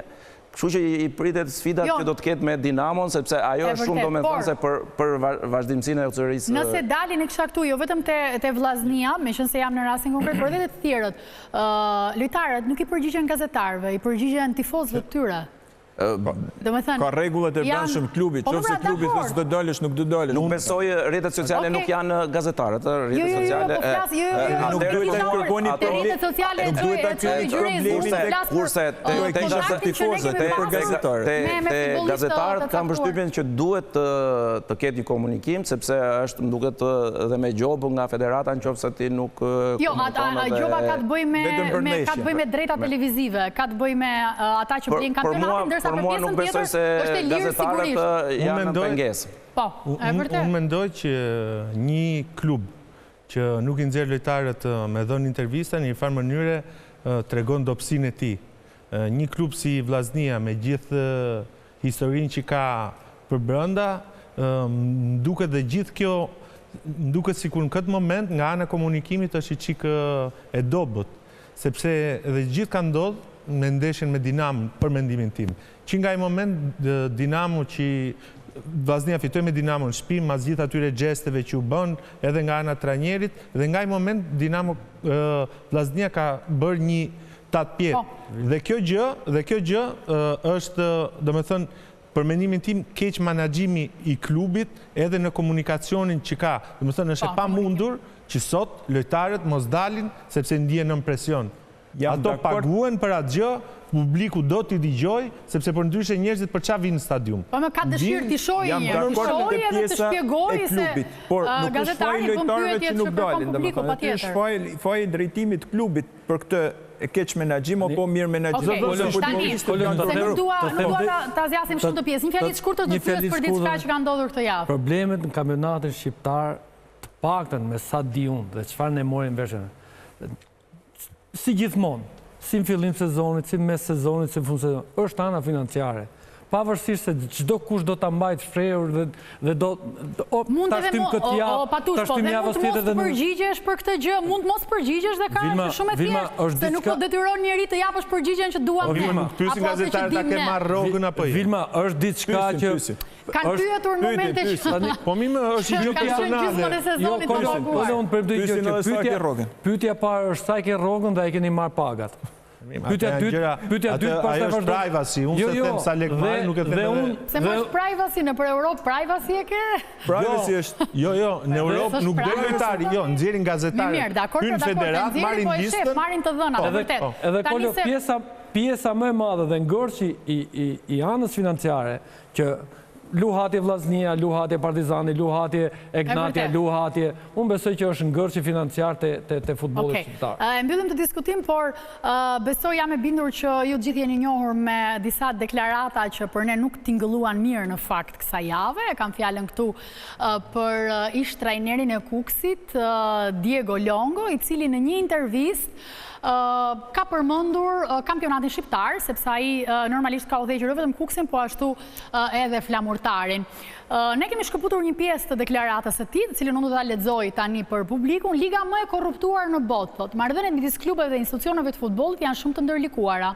Kështu që i pritet sfidat që do të ketë me Dinamon, sepse ajo është shumë domethënëse për vazhdimsinë e udhërisë. Nëse dalin e kisha këtu, jo vetëm te vllaznia, meqense jam në rastin konkret, por edhe të tjerët, lojtarët nuk i përgjigjen gazetarëve, i përgjigjen tifozëve të tyre. Ka rregullat e brendshëm klubit, nëse klubi thotë do dalësh, nuk do dalësh. Nuk besoj rrjetet sociale nuk janë gazetarët, rrjetet sociale. Nuk duhet të kërkoni rrjetet sociale, nuk duhet ta kërkoni problemin kurse te tifozët, te gazetarët kanë përshtypjen që duhet të ketë një komunikim, sepse është më duket edhe me gjobë nga federata nëse ti nuk jo, gjoba ka të bëjë me drejta televizive, ka të bëjë me ata që blejnë kampionatin. Por mua nuk besoj se gazetarët janë në pengesë. Unë mendoj që një klub që nuk i nxjerr lojtarët me dhënë intervista në një farë mënyre tregon dobësinë e tij. Një klub si Vllaznia me gjithë historinë që ka përbrenda, duket dhe gjithë kjo duket sikur në këtë moment nga ana e komunikimit është çik e dobët, sepse edhe gjithë ka ndodhur me ndeshjen me Dinamo për mendimin tim. Që nga i moment Dinamo që Vllaznia fitoi me Dinamo në shtëpi, mas gjithë atyre gjesteve që u bën edhe nga ana trajnerit, dhe nga i moment Dinamo Vllaznia ka bërë një tat pjetë. Dhe kjo gjë është, domethënë, për mendimin tim, keq menaxhimi i klubit edhe në komunikacionin që ka. Domethënë, është e pamundur që sot lojtarët mos dalin sepse ndihen nën presion. Ato paguen për atë gjë, publiku do t'i dëgjoj, sepse për ndryshe njerëzit për çfarë vinë në stadium. Po më ka dëshirë t'i shojë edhe të shpjegojë se gazetari bën pyetje që kërkon publiku patjetër. Është faji drejtimit të klubit për këtë e keq menaxhim apo mirë menaxhim. Se nuk dua ta zgjasim shumë të pjesë. Një fjalë të shkurtër të pyes për diçka që ka ndodhur këtë javë. Problemet në kampionatin shqiptar, të paktën me sa di unë dhe çfarë ne morim vesh. Si si në fillim sezonit, si mes sezonit, si në fund sezonit, është ana financiare. Pavarësisht se çdo kush do ta mbajt shprehur dhe do ta shtim këtë javë. Patush, po dhe mund të mos përgjigjesh për këtë gjë, mund të mos përgjigjesh dhe ka shumë e thjeshtë, se nuk do detyron njeri të japësh përgjigjen që duam ne. Pyesin gazetarët ta ke marrë rrogën apo jo? Vilma, është diçka që kanë pyetur në momente që po më është gjë personale. Jo, unë përmendoj që pyetja parë është sa ke rrogën dhe ai keni marr pagat. Pyetja dytë ajo është privacy, unë se them sa lek marr, nuk e them. Se më është privacy në për Europë, privacy e ke? Privacy është. Jo, në Europë nuk do lojtari, jo, nxjerrin gazetarë. Hyn federat, marrin listën, marrin të dhënat, vërtet. Edhe Kolo, pjesa më e madhe dhe ngërçi i anës financiare që luhatje Vllaznia, luhatje Partizani, luhatje Egnatia, luhatje. Unë besoj që është ngërçi financiar te futbolli shqiptar. Mbyllim të diskutim, por besoj jam e bindur që ju gjithë jeni njohur me disa deklarata që për ne nuk tingëlluan mirë në fakt kësaj jave. Kam fjalën këtu për ish trajnerin e Kukësit, Diego Longo, i cili në një intervistë ka përmendur kampionatin shqiptar, sepse ai normalisht ka udhëhequr vetëm Kukësin, po ashtu edhe Flamurtarin. Ne kemi shkëputur një pjesë të deklaratës së tij, të cilën unë do ta lexoj tani për publikun. Liga më e korruptuar në botë, thotë. Marrëdhëniet midis klubeve dhe institucioneve të futbollit janë shumë të ndërlikuara.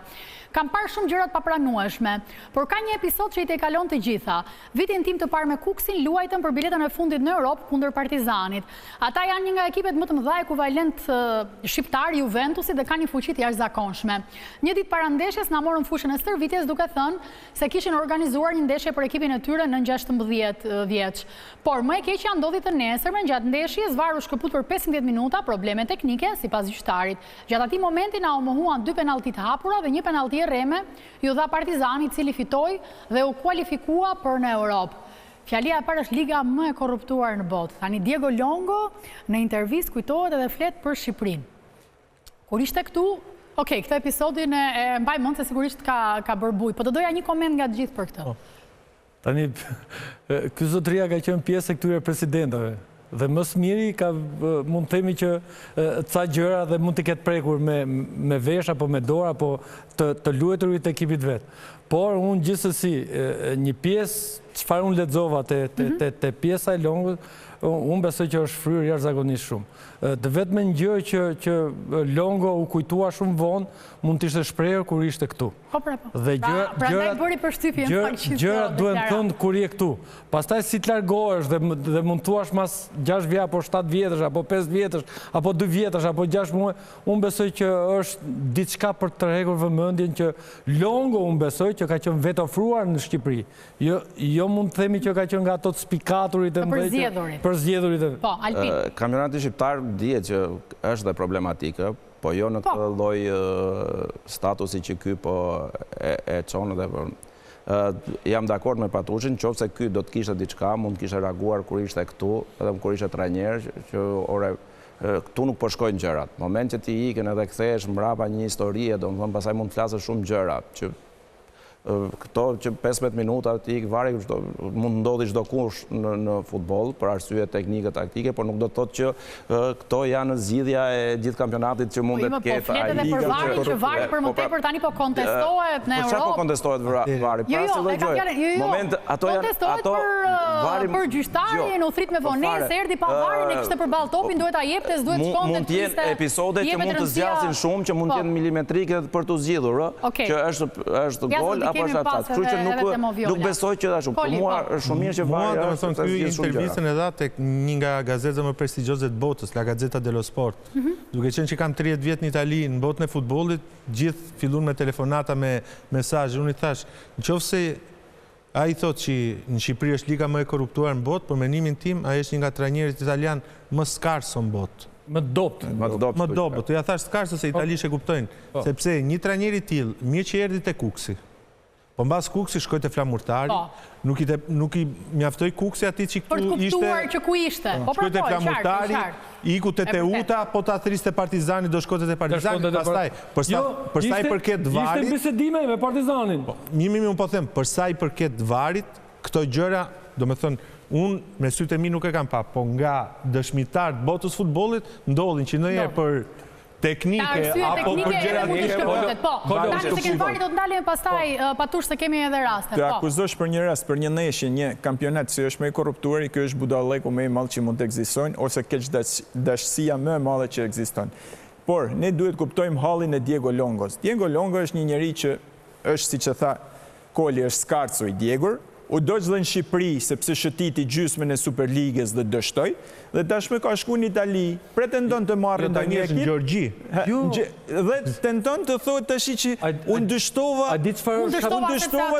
Kam parë shumë gjëra të papranueshme, por ka një episod që i tejkalon të gjitha. Vitin tim të parë me Kukësin luajtëm për biletën e fundit në Europë kundër Partizanit. Ata janë një nga ekipet më të mëdha ekuivalent shqiptar, Juventusi, dhe kanë një fuqi të jashtëzakonshme. Një ditë para ndeshjes na morën fushën e stërvitjes duke thënë se kishin organizuar një ndeshje për ekipin e tyre në 16 vjeç. Por më e keqja ndodhi të nesërmen gjatë ndeshjes, VAR u shkëput për 15 minuta, probleme teknike sipas gjyqtarit. Gjatë atij momenti na u mohuan 2 penallti të hapura dhe një penallti reme ju dha Partizani, i cili fitoi dhe u kualifikua për në Europë. Fjalia e parë është liga më e korruptuar në botë. Tani Diego Longo në intervistë kujtohet edhe flet për Shqipërinë. Kur ishte këtu, këtë episodin e mbaj mend se sigurisht ka bërë bujë, po do doja një koment nga të gjithë për këtë. Tani ky zotëria ka qenë pjesë e këtyre presidentëve. Dhe më së miri mund të themi që ca gjëra dhe mund të ketë prekur me vesh apo me dorë apo të lueturit të ekipit vetë. Por unë gjithsesi një pjesë, çfarë unë lexova te pjesa e Longos, unë besoj që është fryrë jashtëzakonisht shumë. Dhe vetëm një gjë që Longo u kujtua shumë vonë, mund të ishte shprehur kur ishte këtu. Dhe gjërat duhen thënë kur je këtu. Pastaj si të largohesh dhe mund thuash mas 6 vjet apo 7 vjetësh apo 5 vjetësh apo 2 vjetësh apo 6 muaj, unë besoj që është diçka për të rregull vëmendjen që Longo unë besoj që ka qenë vetë ofruar në Shqipëri. Jo mund të themi që ka qenë nga ato spikaturit e përzgjedhurit. Po, Alpin. Kampionati shqiptar dihet që është dhe problematikë, po jo në këtë lloj statusi që ky po e çon edhe jam dakord me Patushin, qoftë se ky do të kishte diçka, mund të kishte reaguar kur ishte këtu, edhe kur ishte trajner, që këtu nuk po shkojnë gjërat. Moment që ti ikën edhe kthehesh mbrapa një historie, domethënë pastaj mund të flasësh shumë gjëra që këto që 15 minuta ti ik vari mund ndodhi çdo kush në futboll për arsye teknike taktike, por nuk do të thotë që këto janë zgjidhja e gjithë kampionatit që mund të ketë. Po fletet edhe për varin që vari për më tepër tani po kontestohet në Europë. Çfarë po kontestohet vari? Kontestohet për gjyqtarin, u thrit me vonesë, erdhi pa varin, e kishte përballë topin, duhet ta jepte, duhet shkonte. Mund të jenë episode që mund të zgjasin shumë, që mund të jenë milimetrike për të zgjidhur, që është gol apo është atë. Kështu që nuk besoj që ashtu. Por mua është shumë mirë që vari është. Ky intervistën e dha tek një nga gazetat më prestigjioze të botës, La Gazzetta dello Sport. Duke qenë që kam 30 vjet në Itali në botën e futbollit, gjithë fillun me telefonata, me mesazhe. Unë i thash, nëse ai thotë që në Shqipëri është liga më e korruptuar në botë, për mendimin tim, ai është një nga trajnerët italian më skarso në botë. Më dobët. Ja thash skarso se italisht e kuptojnë, sepse një trajner i tillë, mirë që erdhi te Kuksi. Po mbas Kuksi shkoi te Flamurtari, nuk i mjaftoi Kuksi atij që këtu ishte. Për të kuptuar që ku ishte. Po shkoi te Flamurtari, iku te Teuta, po ta thriste Partizani, do shkote te Partizani, pastaj për sa i përket varit. Ishte bisedime me Partizanin. Unë po them, për sa i përket varit, këto gjëra, domethënë, unë me sytë e mi nuk e kam pa, po nga dëshmitar të botës futbollit ndodhin që ndonjëherë teknike apo për gjëra tjetër. Po, tani se kemi parë do të ndalemi pastaj patush se kemi edhe raste. Të akuzosh për një rast, për një ndeshje, një kampionat që është më i korruptuar, ky është budalleku më i madh që mund të ekzistojnë ose keqdashësia më e madhe që ekziston. Por ne duhet kuptojmë hallin e Diego Longos. Diego Longo është një njeri që është, siç e tha Koli, është skarcu i djegur, u doq dhe në Shqipëri sepse shëtiti gjysmën e Superligës dhe dështoj, dhe tashme ka shku në Itali, pretendon të marrë në një ekip, dhe tenton të thot të shi që unë dështova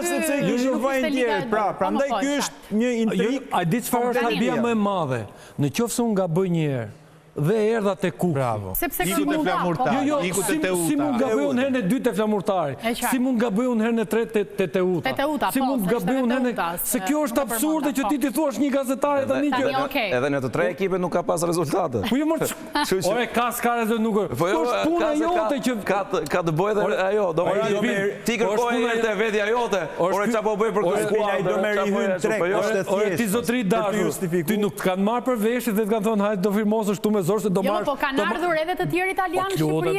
sepse i kështë vajnë tjerë. Pra ndaj kjo është një intrik. A di çfarë është habia më e madhe? Në qoftë se unë gaboj një herë, dhe erdha te Kupi. Sepse Iku te Flamurtari, iku te Teuta. Si mund gaboj unë herën e dytë te Flamurtari? Si mund gaboj unë herën e tretë te Teuta? Si mund gaboj unë herën e... Se kjo është absurde që ti t'i thuash një gazetare tani që... Edhe në të tre ekipe nuk ka pas rezultate. Po jo më... Ore, ka rezultate nuk... Po është puna jote që... Ka të bëj dhe ajo, do më ti kërkoj herë të vetja jote, ore qa po bëj për të skuadrë. Ore, ti zotri dashur, ti nuk kanë marrë për veshit dhe të kanë thonë hajtë do firmosë shtu me zorë se do marrë... Jo, po kanë ardhur edhe të tjerë italianë në Shqipëri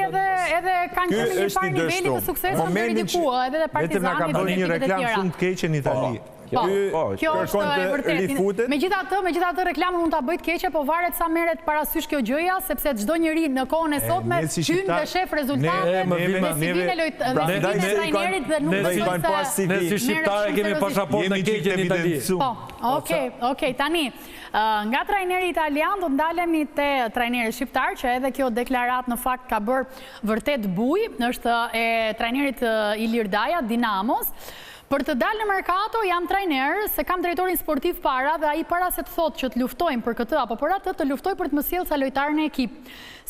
edhe kanë qenë një parë niveli të suksesit të ridikua, edhe dhe Partizani dhe një reklam shumë të keqe në Itali. Kjo është e vërtetë. Megjithatë reklamën mund ta bëj të keqe, po varet sa merret parasysh kjo gjëja, sepse çdo njeri në kohën e sotme hyn dhe shef rezultatet me trajnerit dhe nuk besoj se ne si shqiptarë kemi pasaportë të keqe në Itali. Po, okej, tani nga trajneri italian do ndalemi te trajneri shqiptar, që edhe kjo deklarat në fakt ka bërë vërtet buj, është e trajnerit Ilir Daja, Dinamos. Për të dalë në merkato jam trajner, se kam drejtorin sportiv para dhe ai para se të thotë që të luftojmë për këtë apo për atë, të luftoj për të më sjellë sa lojtar në ekip.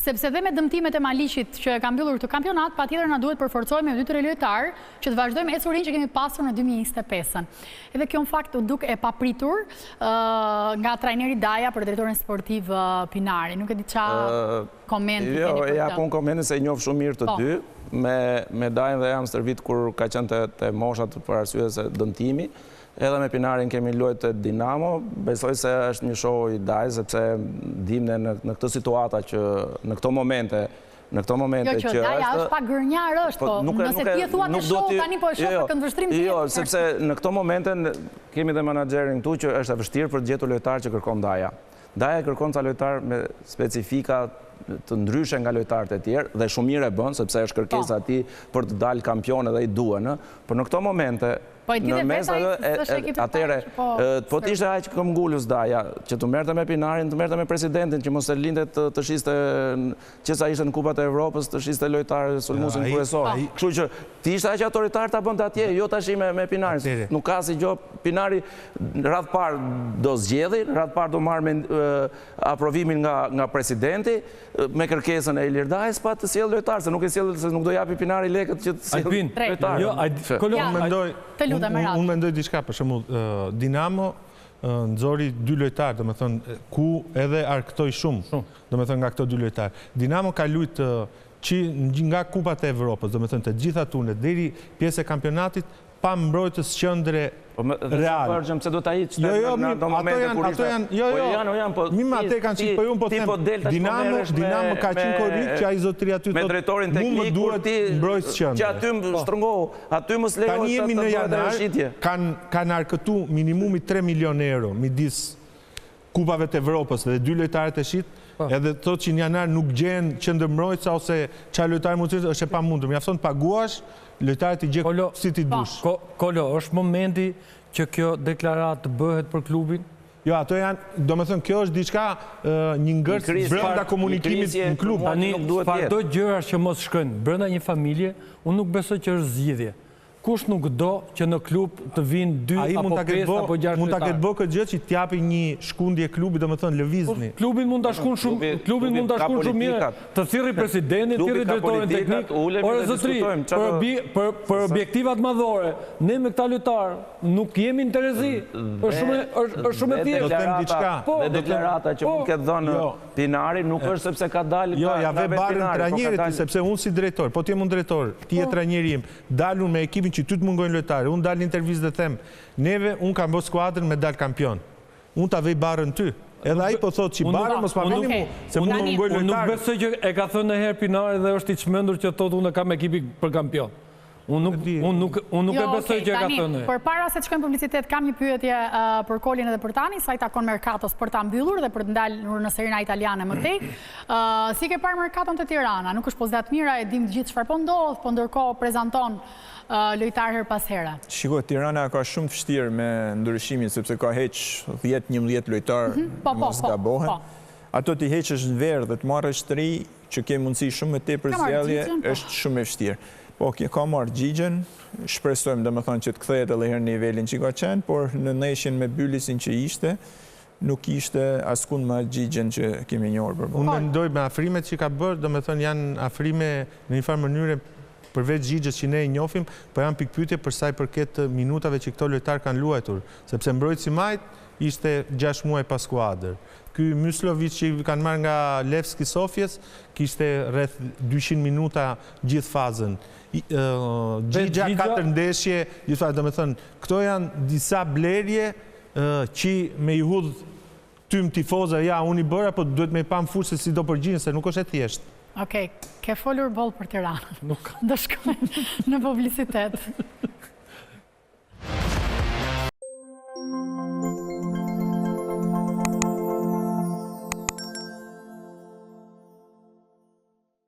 Sepse dhe me dëmtimet e Maliqit që ka mbyllur këtë kampionat, patjetër na duhet përforcojmë me 2-3 lojtar që të vazhdojmë esurin që kemi pasur në 2025-ën. Edhe kjo në fakt u duk e papritur nga trajneri Daja për drejtorin sportiv Pinari. Nuk e di qa koment të keni për këtë. Jo, ja pun komentin se i njoh shumë mirë të dy. Me Dajën dhe jam stërvit kur ka qenë të moshat për arsye se dëmtimi, edhe me Pinarin kemi luajtur të Dinamo, besoj se është një show i Dajës, sepse dimne në këtë situata që në këto momente jo që Daja është pa gërnjar është, po nëse ti e thua të show tani po e shoh për këndvështrim tjetër. Jo, sepse në këto momente kemi dhe menaxherin këtu që është e vështirë për të gjetur lojtar që kërkon Daja. Daja kërkon ca lojtar me specifika të ndryshe nga lojtarët e tjerë dhe shumë mirë e bën, sepse është kërkesa e tij për të dalë kampion edhe i duhen, por në këto momente në mes atëre, po të ishte aq këmbgulës Daja, që të merrte me Pinarin, të merrte me presidentin, që mos e linte të shiste, që sa ishte në Kupat e Evropës, të shiste lojtarë sulmuesin kryesor. Kështu që të ishte aq autoritar ta bënte atje, jo tash me Pinarin. Nuk ka si gjë, Pinari radh parë do zgjedhi, radh parë do marrë aprovimin nga presidenti, me kërkesën e Ilir Dajës pa të sjellë lojtar, se nuk e sjellë, se nuk do japi Pinari lekët që të sjellë lojtar. Unë mendoj diçka, për shembull, Dinamo nxori 2 lojtarë, domethënë ku edhe arktoi shumë, domethënë nga këto 2 lojtarë. Dinamo ka luajtur nga Kupat e Evropës, domethënë të gjitha turnet deri pjesë e kampionatit pa mbrojtës qendre real. Se do ta hiq në momente kur ishte. Mima atë kanë qenë, po ju po them, Dinamo ka qenë korrik që ai zotëri aty me drejtorin teknik kur ti mbrojtës qendre. Që aty më shtrëngohu, aty më s'lejo. Tani jemi në janar, kanë arkëtu minimumi 3 milion euro midis Kupave të Evropës dhe 2 lojtarët e shit, edhe thot që në janar nuk gjen qendërmbrojtësa ose çfarë lojtar mund të është e pamundur. Mjafton të paguash, lojtarët i gjek si ti dush. Kolo, është momenti që kjo deklarat bëhet për klubin? Jo, ato janë, do me thënë, kjo është diçka një ngërës brenda komunikimit në klub. Tani, fardo gjëra që mos shkojnë brenda një familje, unë nuk besoj që është zgjidhje. Kush nuk do që në klub të vinë 2 apo 5 apo 6 mund ta ketë bërë këtë gjë që t'japi një shkundje klubi, domethënë lëvizni. Klubin mund ta shkon shumë mirë. Të thirrë presidentin, të thirrë drejtorin teknik. Ore zotri, për objektivat madhore, ne me këta lojtar nuk jemi interesi. Është shumë e thjeshtë. Do të them diçka. Dhe deklarata që mund ketë dhënë Pinari nuk është sepse ka dalë. Jo, ja ve barën trajnerit, sepse unë si drejtor, po ti je mund drejtor, ti je trajneri im, dalun me ekipin që ty të mungojnë lojtarë. Unë dalë në intervizë dhe them, neve, unë kam bërë skuadrën me dalë kampion. Unë ta vej barën ty. Edhe ai po thotë që barë mos pa vini mu, se mund të ngoj lojtarë. Unë nuk besoj që e ka thënë herë Pinari dhe është i çmendur që thotë unë kam ekipin për kampion. Unë nuk e besoj që e ka thënë. Për para se të shkojmë publicitet, kam një pyetje për Kolin edhe për Tani, sa i takon Mercatos për ta mbyllur dhe për të ndalur në serina italiane më tej. Si ke parë Mercaton të Tirana? Nuk është pozat mira, e dim gjithë çfarë po ndodh, po ndërkohë prezanton lojtar her pas here. Shiko, Tirana ka shumë të vështirë me ndryshimin, sepse ka heq 10-11 lojtar, mos gabohen. Ato t'i heqësh në verë dhe të marrësh të ri, që ke mundësi shumë më tepër zgjedhje, është shumë e vështirë. Po, ka marrë Gjigjen, shpresojmë dhe më thonë që të kthehet edhe herë nivelin që ka qenë, por në ndeshjen me Bylisin që ishte, nuk ishte askund më Gjigjen që kemi njohur për bërë. Unë mendoj me afrimet që ka bërë, do me thonë janë afrime në një farë mënyre përveç Gjigjes që ne i njohim, po janë pikpyetje për sa i përket minutave që këto lojtar kanë luajtur, sepse mbrojtësi majt ishte 6 muaj pas skuadër. Ky Myslovic që kanë marrë nga Levski Sofjes, kishte rreth 200 minuta gjithë fazën. Gjigja 4 ndeshje, do me thënë, këto janë disa blerje që me i hudh tym tifoza, ja, unë i bëra, po duhet me i pam fushë se si do përgjinë, se nuk është e thjeshtë. Okej, ke folur boll për Tiranën. Nuk. Do shkojmë në publicitet.